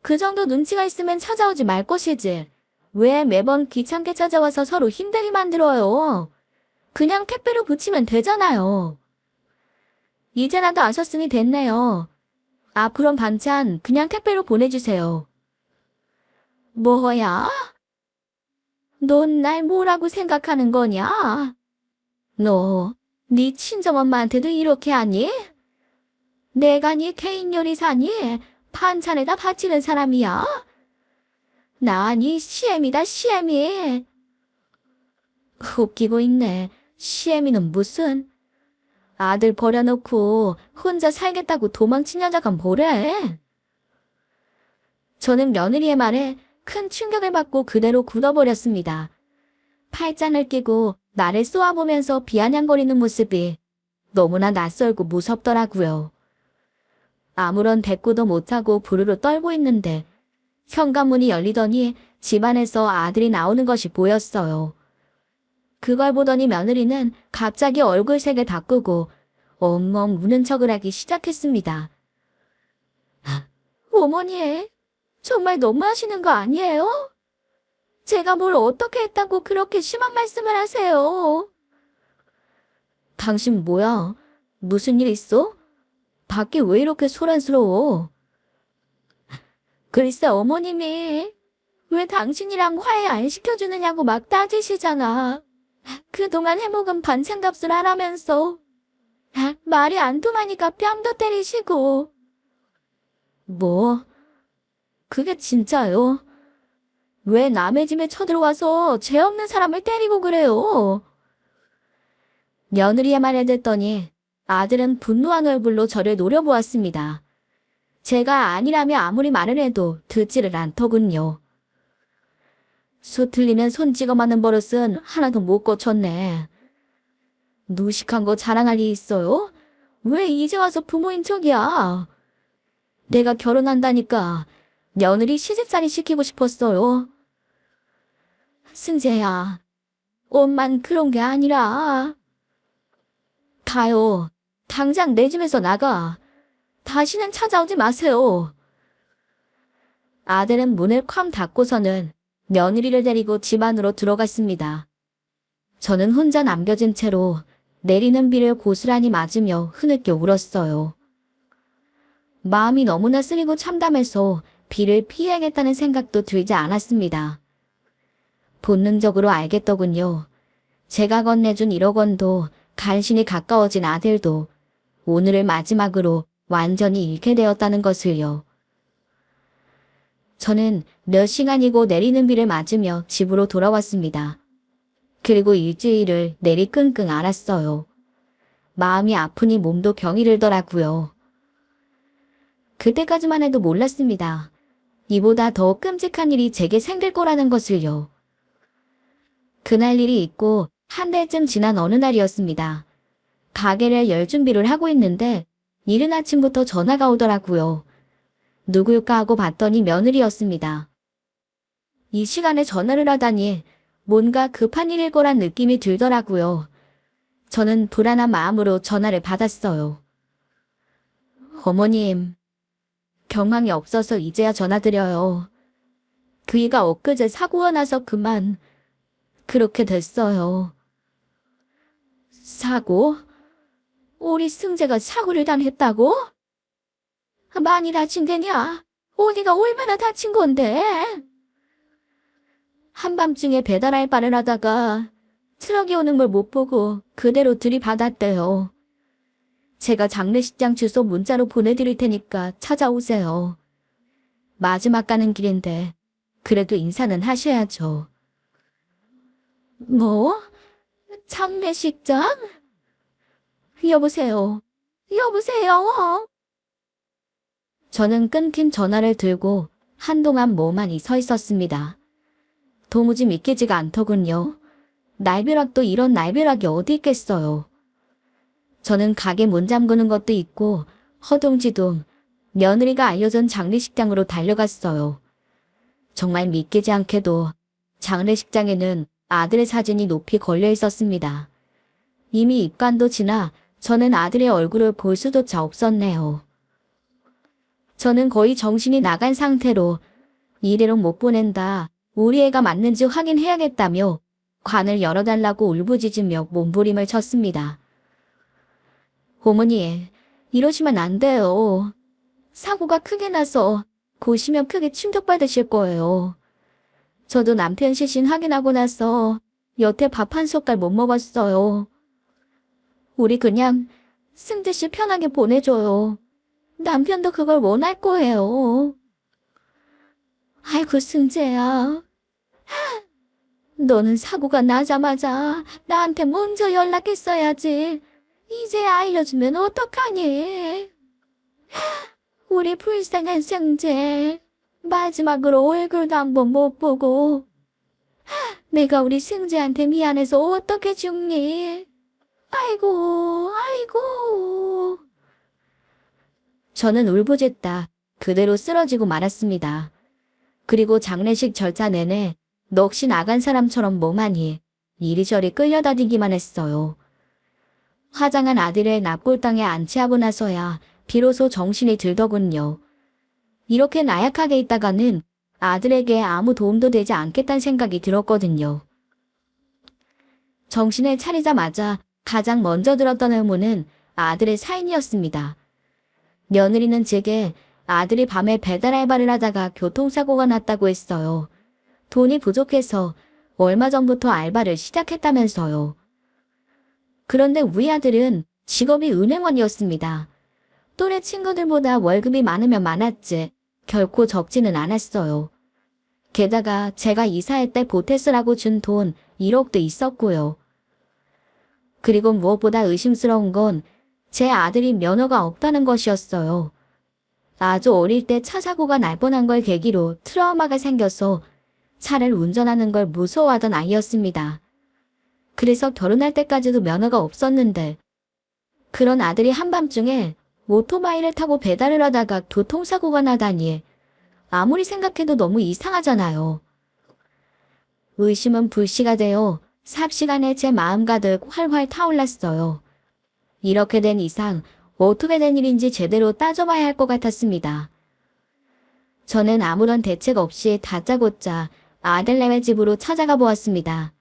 그 정도 눈치가 있으면 찾아오지 말 것이지. 왜 매번 귀찮게 찾아와서 서로 힘들게 만들어요? 그냥 택배로 붙이면 되잖아요. 이제라도 아셨으니 됐네요. 앞으론 반찬 그냥 택배로 보내주세요. 뭐야? 넌 날 뭐라고 생각하는 거냐? 너, 네 친정엄마한테도 이렇게 하니? 내가 네 개인 요리사니? 반찬에다 바치는 사람이야? 나 네 시애미다, 시애미. 웃기고 있네. 시애미는 무슨? 아들 버려놓고 혼자 살겠다고 도망친 여자가 뭐래? 저는 며느리의 말에 큰 충격을 받고 그대로 굳어버렸습니다. 팔짱을 끼고 나를 쏘아보면서 비아냥거리는 모습이 너무나 낯설고 무섭더라고요. 아무런 대꾸도 못하고 부르르 떨고 있는데 현관문이 열리더니 집안에서 아들이 나오는 것이 보였어요. 그걸 보더니 며느리는 갑자기 얼굴색을 바꾸고 엉엉 우는 척을 하기 시작했습니다. 어머니, 정말 너무하시는 거 아니에요? 제가 뭘 어떻게 했다고 그렇게 심한 말씀을 하세요? 당신 뭐야? 무슨 일 있어? 밖에 왜 이렇게 소란스러워? 글쎄 어머님이 왜 당신이랑 화해 안 시켜주느냐고 막 따지시잖아. 그동안 해먹은 반찬값을 하라면서 말이 안 통하니까 뺨도 때리시고. 뭐? 그게 진짜요? 왜 남의 집에 쳐들어와서 죄 없는 사람을 때리고 그래요? 며느리의 말을 듣더니 아들은 분노한 얼굴로 저를 노려보았습니다. 제가 아니라며 아무리 말을 해도 듣지를 않더군요. 수 틀리면 손 찍어맞는 버릇은 하나도 못 고쳤네. 무식한 거 자랑할 리 있어요? 왜 이제 와서 부모인 척이야? 내가 결혼한다니까 며느리 시집살이 시키고 싶었어요. 승재야, 옷만 그런 게 아니라. 가요. 당장 내 집에서 나가. 다시는 찾아오지 마세요. 아들은 문을 쾅 닫고서는 며느리를 데리고 집 안으로 들어갔습니다. 저는 혼자 남겨진 채로 내리는 비를 고스란히 맞으며 흐느껴 울었어요. 마음이 너무나 쓰리고 참담해서 비를 피해야겠다는 생각도 들지 않았습니다. 본능적으로 알겠더군요. 제가 건네준 1억 원도 간신히 가까워진 아들도 오늘을 마지막으로 완전히 잃게 되었다는 것을요. 저는 몇 시간이고 내리는 비를 맞으며 집으로 돌아왔습니다. 그리고 일주일을 내리 끙끙 앓았어요. 마음이 아프니 몸도 병이 들더라고요. 그때까지만 해도 몰랐습니다. 이보다 더 끔찍한 일이 제게 생길 거라는 것을요. 그날 일이 있고 한 달쯤 지난 어느 날이었습니다. 가게를 열 준비를 하고 있는데 이른 아침부터 전화가 오더라고요. 누굴까 하고 봤더니 며느리였습니다. 이 시간에 전화를 하다니 뭔가 급한 일일 거란 느낌이 들더라고요. 저는 불안한 마음으로 전화를 받았어요. 어머님, 경황이 없어서 이제야 전화드려요. 그이가 엊그제 사고가 나서 그만 그렇게 됐어요. 사고? 우리 승재가 사고를 당했다고? 많이 다친 데냐? 어디가 얼마나 다친 건데? 한밤중에 배달 알바를 하다가 트럭이 오는 걸 못 보고 그대로 들이받았대요. 제가 장례식장 주소 문자로 보내드릴 테니까 찾아오세요. 마지막 가는 길인데 그래도 인사는 하셔야죠. 뭐? 장례식장? 여보세요? 여보세요? 저는 끊긴 전화를 들고 한동안 멍하니 서 있었습니다. 도무지 믿기지가 않더군요. 날벼락도 이런 날벼락이 어디 있겠어요. 저는 가게 문 잠그는 것도 있고 허둥지둥 며느리가 알려준 장례식장으로 달려갔어요. 정말 믿기지 않게도 장례식장에는 아들의 사진이 높이 걸려 있었습니다. 이미 입관도 지나 저는 아들의 얼굴을 볼 수조차 없었네요. 저는 거의 정신이 나간 상태로 이대로 못 보낸다. 우리 애가 맞는지 확인해야겠다며 관을 열어달라고 울부짖으며 몸부림을 쳤습니다. 어머니, 이러시면 안 돼요. 사고가 크게 나서 보시면 크게 충격받으실 거예요. 저도 남편 시신 확인하고 나서 여태 밥 한 숟갈 못 먹었어요. 우리 그냥 승재 씨 편하게 보내줘요. 남편도 그걸 원할 거예요. 아이고 승재야. 너는 사고가 나자마자 나한테 먼저 연락했어야지. 이제 알려주면 어떡하니? 우리 불쌍한 승재. 마지막으로 얼굴도 한번 못 보고 내가 우리 승재한테 미안해서 어떻게 죽니? 아이고, 아이고. 저는 울부짖다 그대로 쓰러지고 말았습니다. 그리고 장례식 절차 내내 넋이 나간 사람처럼 멍하니 이리저리 끌려다니기만 했어요. 화장한 아들의 납골당에 안치하고 나서야 비로소 정신이 들더군요. 이렇게 나약하게 있다가는 아들에게 아무 도움도 되지 않겠다는 생각이 들었거든요. 정신을 차리자마자 가장 먼저 들었던 의문은 아들의 사인이었습니다. 며느리는 제게 아들이 밤에 배달 알바를 하다가 교통사고가 났다고 했어요. 돈이 부족해서 얼마 전부터 알바를 시작했다면서요. 그런데 우리 아들은 직업이 은행원이었습니다. 또래 친구들보다 월급이 많으면 많았지 결코 적지는 않았어요. 게다가 제가 이사할 때 보태 쓰라고 준 돈 1억도 있었고요. 그리고 무엇보다 의심스러운 건 제 아들이 면허가 없다는 것이었어요. 아주 어릴 때 차 사고가 날 뻔한 걸 계기로 트라우마가 생겨서 차를 운전하는 걸 무서워하던 아이였습니다. 그래서 결혼할 때까지도 면허가 없었는데 그런 아들이 한밤중에 오토바이를 타고 배달을 하다가 교통사고가 나다니 아무리 생각해도 너무 이상하잖아요. 의심은 불씨가 되어 삽시간에 제 마음 가득 활활 타올랐어요. 이렇게 된 이상 어떻게 된 일인지 제대로 따져봐야 할 것 같았습니다. 저는 아무런 대책 없이 다짜고짜 아들네의 집으로 찾아가 보았습니다.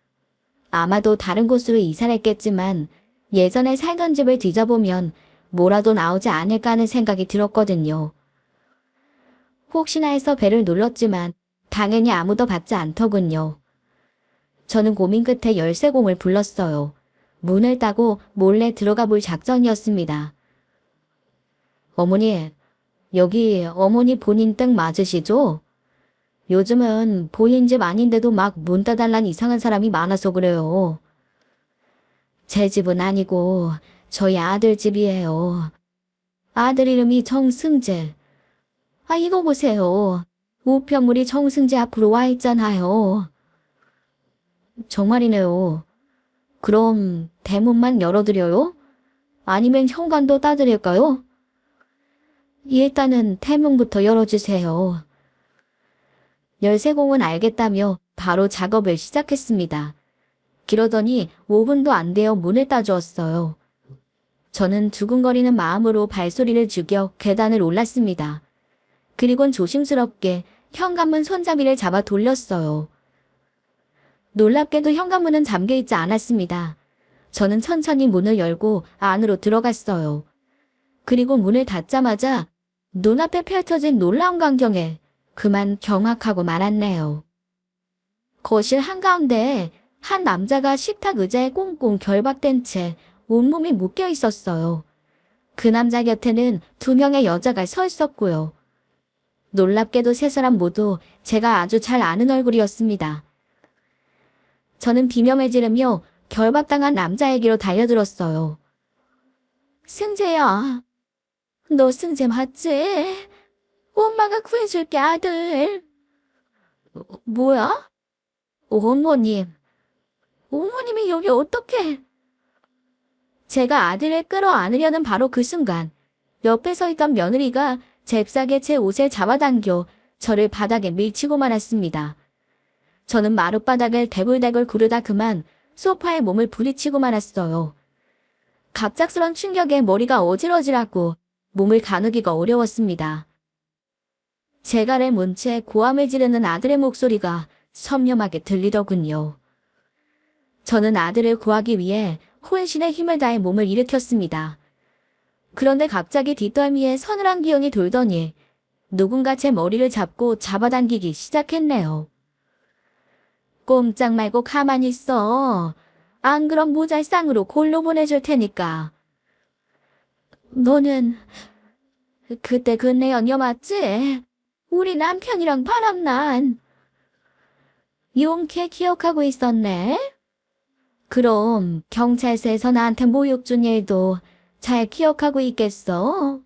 아마도 다른 곳으로 이사를 했겠지만 예전에 살던 집을 뒤져보면 뭐라도 나오지 않을까 하는 생각이 들었거든요. 혹시나 해서 벨을 눌렀지만 당연히 아무도 받지 않더군요. 저는 고민 끝에 열쇠공을 불렀어요. 문을 따고 몰래 들어가 볼 작전이었습니다. 어머니, 여기 어머니 본인 댁 맞으시죠? 요즘은 본인 집 아닌데도 막 문 따달란 이상한 사람이 많아서 그래요. 제 집은 아니고 저희 아들 집이에요. 아들 이름이 정승재. 아, 이거 보세요. 우편물이 정승재 앞으로 와 있잖아요. 정말이네요. 그럼 대문만 열어드려요? 아니면 현관도 따드릴까요? 일단은 대문부터 열어주세요. 열쇠공은 알겠다며 바로 작업을 시작했습니다. 그러더니 5분도 안 되어 문을 따주었어요. 저는 두근거리는 마음으로 발소리를 죽여 계단을 올랐습니다. 그리곤 조심스럽게 현관문 손잡이를 잡아 돌렸어요. 놀랍게도 현관문은 잠겨있지 않았습니다. 저는 천천히 문을 열고 안으로 들어갔어요. 그리고 문을 닫자마자 눈앞에 펼쳐진 놀라운 광경에 그만 경악하고 말았네요. 거실 한가운데에 한 남자가 식탁 의자에 꽁꽁 결박된 채 온몸이 묶여 있었어요. 그 남자 곁에는 2명의 여자가 서 있었고요. 놀랍게도 3사람 모두 제가 아주 잘 아는 얼굴이었습니다. 저는 비명을 지르며 결박당한 남자에게로 엄마가 구해줄게, 아들. 뭐야? 어머님. 어머님이 여기 어떻게? 제가 아들을 끌어안으려는 바로 그 순간 옆에 서 있던 며느리가 잽싸게 제 옷을 잡아당겨 저를 바닥에 밀치고 말았습니다. 저는 마룻바닥을 대굴대굴 구르다 그만 소파에 몸을 부딪히고 말았어요. 갑작스런 충격에 머리가 어질어질하고 몸을 가누기가 어려웠습니다. 제갈에 문 채 고함을 지르는 아들의 목소리가 섬염하게 들리더군요. 저는 아들을 구하기 위해 혼신의 힘을 다해 몸을 일으켰습니다. 그런데 갑자기 뒷덜미에 서늘한 기운이 돌더니 누군가 제 머리를 잡고 잡아당기기 시작했네요. 꼼짝 말고 가만히 있어. 안 그럼 모잘상으로 골로 보내줄 테니까. 너는 그때 그 내 연녀 맞지? 우리 남편이랑 바람난. 용케 기억하고 있었네? 그럼 경찰서에서 나한테 모욕 준 일도 잘 기억하고 있겠어?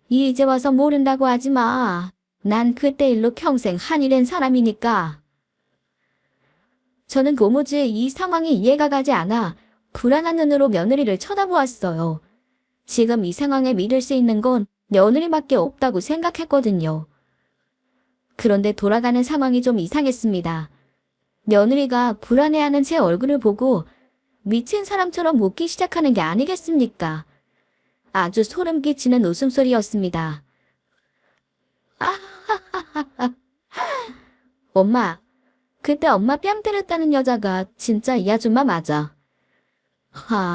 이제 와서 모른다고 하지 마. 난 그때 일로 평생 한일된 사람이니까. 저는 도무지 이 상황이 이해가 가지 않아 불안한 눈으로 며느리를 쳐다보았어요. 지금 이 상황에 믿을 수 있는 건 며느리밖에 없다고 생각했거든요. 그런데 돌아가는 상황이 좀 이상했습니다. 며느리가 불안해하는 제 얼굴을 보고 미친 사람처럼 웃기 시작하는 게 아니겠습니까? 아주 소름 끼치는 웃음소리였습니다. 엄마, 그때 엄마 뺨 때렸다는 여자가 진짜 이 아줌마 맞아.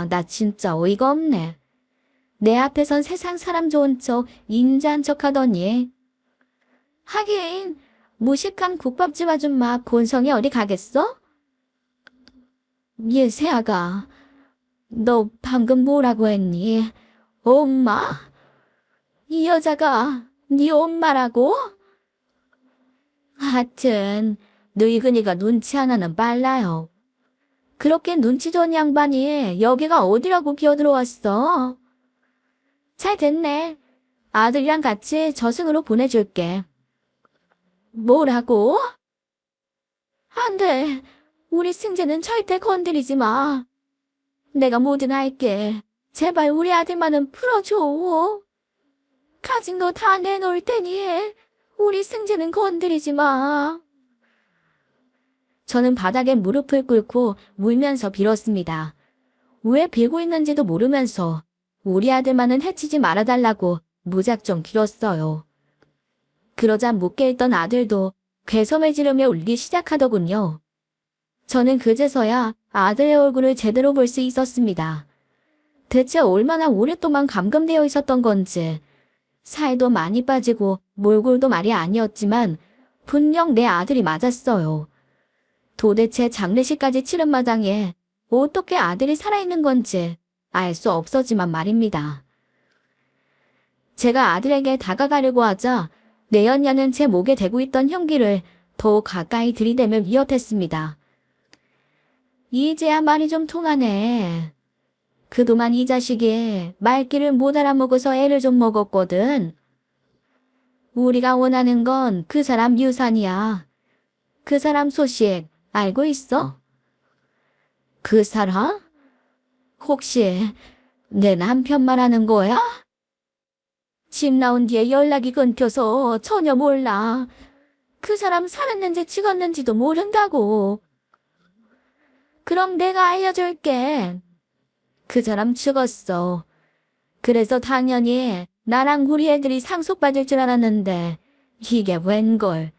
나 진짜 어이가 없네. 내 앞에선 세상 사람 좋은 척, 인자한 척 하더니. 하긴, 무식한 국밥집 아줌마 본성이 어디 가겠어? 세아가, 너 방금 뭐라고 했니? 엄마? 이 여자가 네 엄마라고? 하여튼 늙은이가 눈치 하나는 빨라요. 그렇게 눈치 좋은 양반이 여기가 어디라고 기어들어왔어? 잘 됐네. 아들이랑 같이 저승으로 보내줄게. 뭐라고? 안 돼. 우리 승재는 절대 건드리지 마. 내가 뭐든 할게. 제발 우리 아들만은 풀어줘. 가진 거 다 내놓을 테니 우리 승재는 건드리지 마. 저는 바닥에 무릎을 꿇고 울면서 빌었습니다. 왜 빌고 있는지도 모르면서 우리 아들만은 해치지 말아달라고 무작정 빌었어요. 그러자 묻게 있던 아들도 괴섬을 지르며 울기 시작하더군요. 저는 그제서야 아들의 얼굴을 제대로 볼 수 있었습니다. 대체 얼마나 오랫동안 감금되어 있었던 건지 살도 많이 빠지고 몰골도 말이 아니었지만 분명 내 아들이 맞았어요. 도대체 장례식까지 치른 마당에 어떻게 아들이 살아있는 건지 알 수 없었지만 말입니다. 제가 아들에게 다가가려고 하자 내연녀는 제 목에 대고 있던 흉기를 더 가까이 들이대며 위협했습니다. 이제야 말이 좀 통하네. 그동안 이 자식이 말귀를 못 알아먹어서 애를 좀 먹었거든. 우리가 원하는 건 그 사람 유산이야. 그 사람 소식 알고 있어? 그 사람? 혹시 내 남편 말하는 거야? 집 나온 뒤에 연락이 끊겨서 전혀 몰라. 그 사람 살았는지 죽었는지도 모른다고. 그럼 내가 알려줄게. 그 사람 죽었어. 그래서 당연히 나랑 우리 애들이 상속받을 줄 알았는데 이게 웬걸.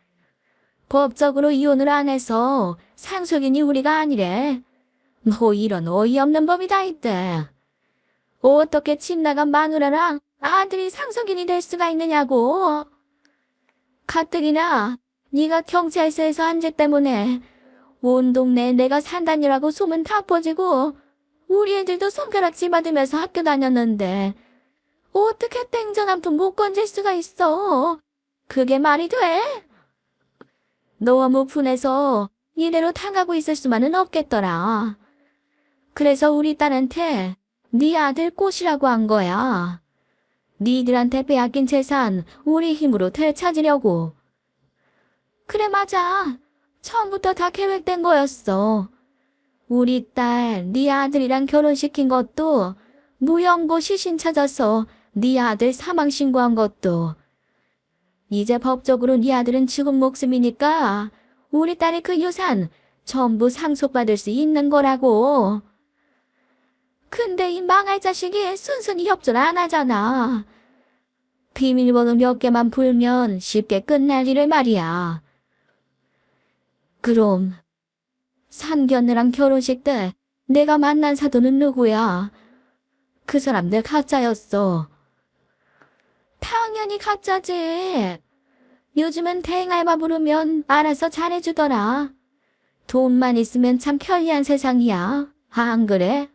법적으로 이혼을 안 해서 상속인이 우리가 아니래. 뭐 이런 어이없는 법이 다 있대. 어떻게 집 나간 마누라랑 아들이 상속인이 될 수가 있느냐고. 가뜩이나 네가 경찰서에서 한 죄 때문에 온 동네에 내가 산다니라고 소문 다 퍼지고 우리 애들도 손가락질 받으면서 학교 다녔는데 어떻게 땡전 한 푼 못 건질 수가 있어. 그게 말이 돼? 너무 분해서 이대로 당하고 있을 수만은 없겠더라. 그래서 우리 딸한테 네 아들 꼬시라고 한 거야. 니들한테 빼앗긴 재산 우리 힘으로 되찾으려고. 그래 맞아. 처음부터 다 계획된 거였어. 우리 딸, 네 아들이랑 결혼시킨 것도, 무연고 시신 찾아서 네 아들 사망 신고한 것도. 이제 법적으로 네 아들은 죽은 목숨이니까 우리 딸의 그 유산 전부 상속받을 수 있는 거라고. 근데 이 망할 자식이 순순히 협조를 안 하잖아. 비밀번호 몇 개만 풀면 쉽게 끝날 일을 말이야. 그럼 상견례랑 결혼식 때 내가 만난 사도는 누구야? 그 사람들 가짜였어. 당연히 가짜지. 요즘은 대행알바 부르면 알아서 잘해주더라. 돈만 있으면 참 편리한 세상이야. 안 그래?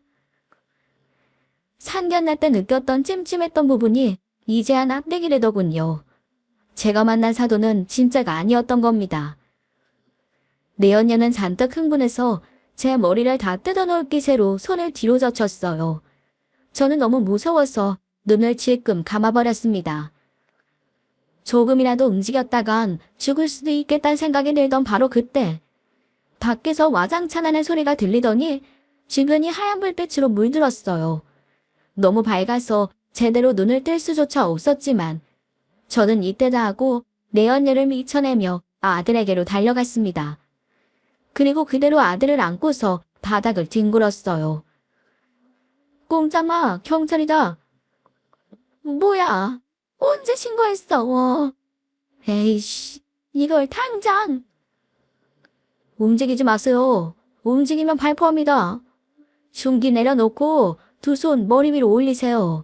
상견례 때 느꼈던 찜찜했던 부분이 이제야 납득이되더군요. 제가 만난 사도는 진짜가 아니었던 겁니다. 내연녀는 잔뜩 흥분해서 제 머리를 다 뜯어놓을 기세로 손을 뒤로 젖혔어요. 저는 너무 무서워서 눈을 질끔 감아버렸습니다. 조금이라도 움직였다간 죽을 수도 있겠다는 생각이 들던 바로 그때 밖에서 와장창 하는 소리가 들리더니 주변이 하얀 불빛으로 물들었어요. 너무 밝아서 제대로 눈을 뜰 수조차 없었지만 저는 이때다 하고 내연녀를 미쳐내며 아들에게로 달려갔습니다. 그리고 그대로 아들을 안고서 바닥을 뒹굴었어요. 꼼짝마, 경찰이다. 뭐야? 언제 신고했어? 에이씨, 이걸 당장. 움직이지 마세요. 움직이면 발포합니다. 흉기 내려놓고 두 손 머리 위로 올리세요.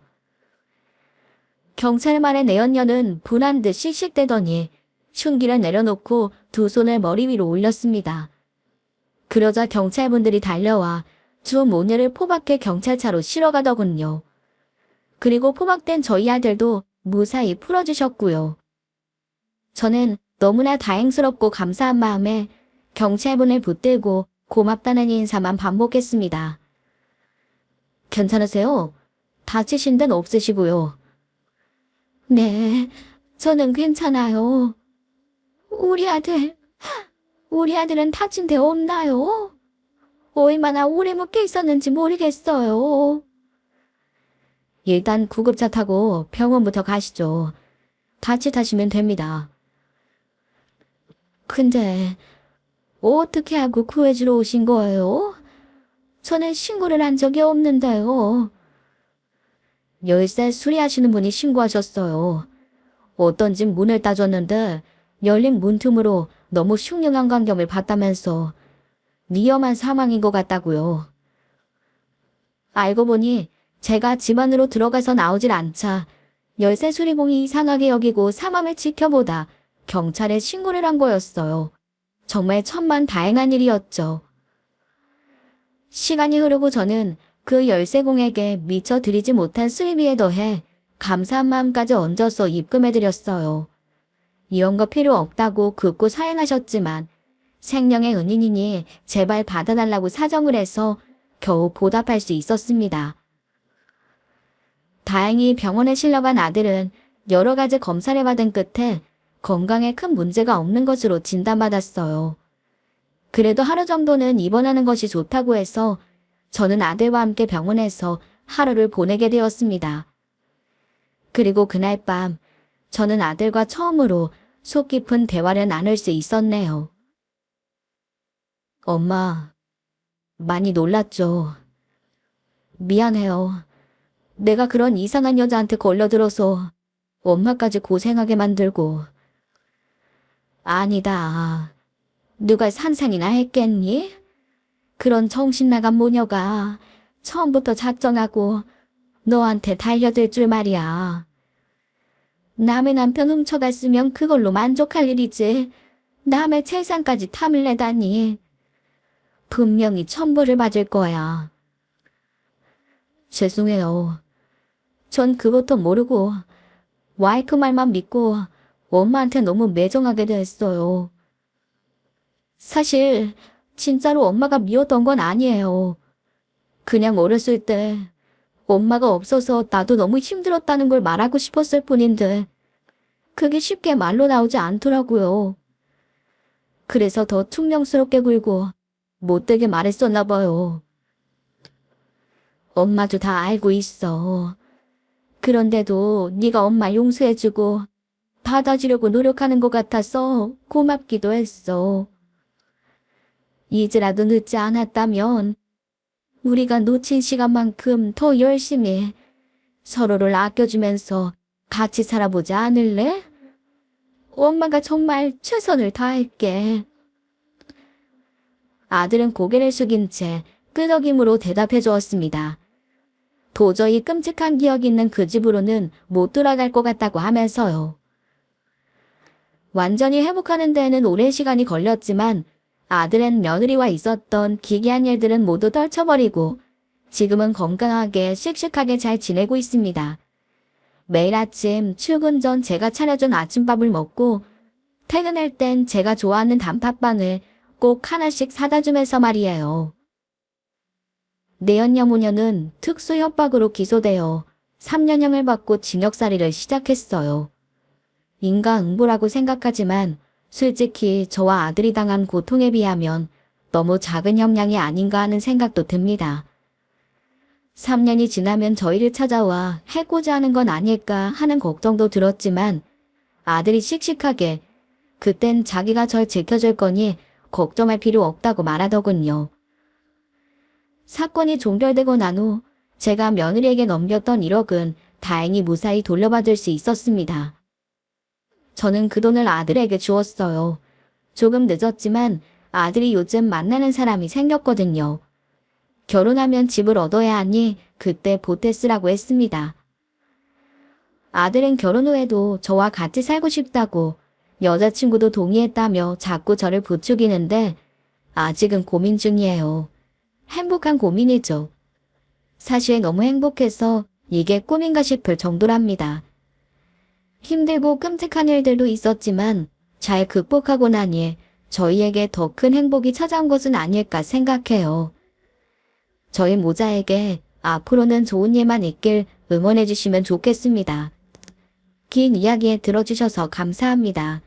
경찰 말에 내연녀는 분한 듯 씩씩대더니 흉기를 내려놓고 두 손을 머리 위로 올렸습니다. 그러자 경찰분들이 달려와 주 모녀를 포박해 경찰차로 실어가더군요. 그리고 포박된 저희 아들도 무사히 풀어주셨고요. 저는 너무나 다행스럽고 감사한 마음에 경찰분을 붙들고 고맙다는 인사만 반복했습니다. 괜찮으세요? 다치신 데는 없으시고요. 네, 저는 괜찮아요. 우리 아들은 다친 데 없나요? 얼마나 오래 묶여 있었는지 모르겠어요. 일단 구급차 타고 병원부터 가시죠. 같이 타시면 됩니다. 근데 어떻게 하고 구해주러 오신 거예요? 저는 신고를 한 적이 없는데요. 열쇠 수리하시는 분이 신고하셨어요. 어떤 집 문을 따줬는데 열린 문틈으로 너무 흉흉한 광경을 봤다면서 위험한 상황인 것 같다고요. 알고 보니 제가 집 안으로 들어가서 나오질 않자 열쇠 수리공이 이상하게 여기고 상황을 지켜보다 경찰에 신고를 한 거였어요. 정말 천만다행한 일이었죠. 시간이 흐르고 저는 그 열쇠공에게 미처 드리지 못한 수리비에 더해 감사한 마음까지 얹어서 입금해드렸어요. 이런 거 필요 없다고 극구 사양하셨지만 생명의 은인이니 제발 받아달라고 사정을 해서 겨우 보답할 수 있었습니다. 다행히 병원에 실려간 아들은 여러 가지 검사를 받은 끝에 건강에 큰 문제가 없는 것으로 진단받았어요. 그래도 하루 정도는 입원하는 것이 좋다고 해서 저는 아들과 함께 병원에서 하루를 보내게 되었습니다. 그리고 그날 밤 저는 아들과 처음으로 속 깊은 대화를 나눌 수 있었네요. 엄마, 많이 놀랐죠? 미안해요. 내가 그런 이상한 여자한테 걸려들어서 엄마까지 고생하게 만들고. 아니다. 누가 상상이나 했겠니? 그런 정신나간 모녀가 처음부터 작정하고 너한테 달려들 줄 말이야. 남의 남편 훔쳐갔으면 그걸로 만족할 일이지. 남의 재산까지 탐을 내다니. 분명히 천벌을 받을 거야. 죄송해요. 전 그것도 모르고 와이프 말만 믿고 엄마한테 너무 매정하게 됐어요. 사실 진짜로 엄마가 미웠던 건 아니에요. 그냥 어렸을 때 엄마가 없어서 나도 너무 힘들었다는 걸 말하고 싶었을 뿐인데 그게 쉽게 말로 나오지 않더라고요. 그래서 더 퉁명스럽게 굴고 못되게 말했었나 봐요. 엄마도 다 알고 있어. 그런데도 네가 엄마 용서해주고 받아주려고 노력하는 것 같아서 고맙기도 했어. 이제라도 늦지 않았다면 우리가 놓친 시간만큼 더 열심히 서로를 아껴주면서 같이 살아보지 않을래? 엄마가 정말 최선을 다할게. 아들은 고개를 숙인 채 끄덕임으로 대답해 주었습니다. 도저히 끔찍한 기억이 있는 그 집으로는 못 돌아갈 것 같다고 하면서요. 완전히 회복하는 데에는 오랜 시간이 걸렸지만 아들은 며느리와 있었던 기괴한 일들은 모두 떨쳐버리고 지금은 건강하게 씩씩하게 잘 지내고 있습니다. 매일 아침 출근 전 제가 차려준 아침밥을 먹고 퇴근할 땐 제가 좋아하는 단팥빵을 꼭 하나씩 사다 주면서 말이에요. 내연 여모녀는 특수 협박으로 기소되어 3년형을 받고 징역살이를 시작했어요. 인과응보라고 생각하지만 솔직히 저와 아들이 당한 고통에 비하면 너무 작은 형량이 아닌가 하는 생각도 듭니다. 3년이 지나면 저희를 찾아와 해코지 하는 건 아닐까 하는 걱정도 들었지만 아들이 씩씩하게 그땐 자기가 절 지켜줄 거니 걱정할 필요 없다고 말하더군요. 사건이 종결되고 난 후 제가 며느리에게 넘겼던 1억은 다행히 무사히 돌려받을 수 있었습니다. 저는 그 돈을 아들에게 주었어요. 조금 늦었지만 아들이 요즘 만나는 사람이 생겼거든요. 결혼하면 집을 얻어야 하니 그때 보태 쓰라고 했습니다. 아들은 결혼 후에도 저와 같이 살고 싶다고 여자친구도 동의했다며 자꾸 저를 부추기는데 아직은 고민 중이에요. 행복한 고민이죠. 사실 너무 행복해서 이게 꿈인가 싶을 정도랍니다. 힘들고 끔찍한 일들도 있었지만 잘 극복하고 나니 저희에게 더 큰 행복이 찾아온 것은 아닐까 생각해요. 저희 모자에게 앞으로는 좋은 일만 있길 응원해 주시면 좋겠습니다. 긴 이야기 들어주셔서 감사합니다.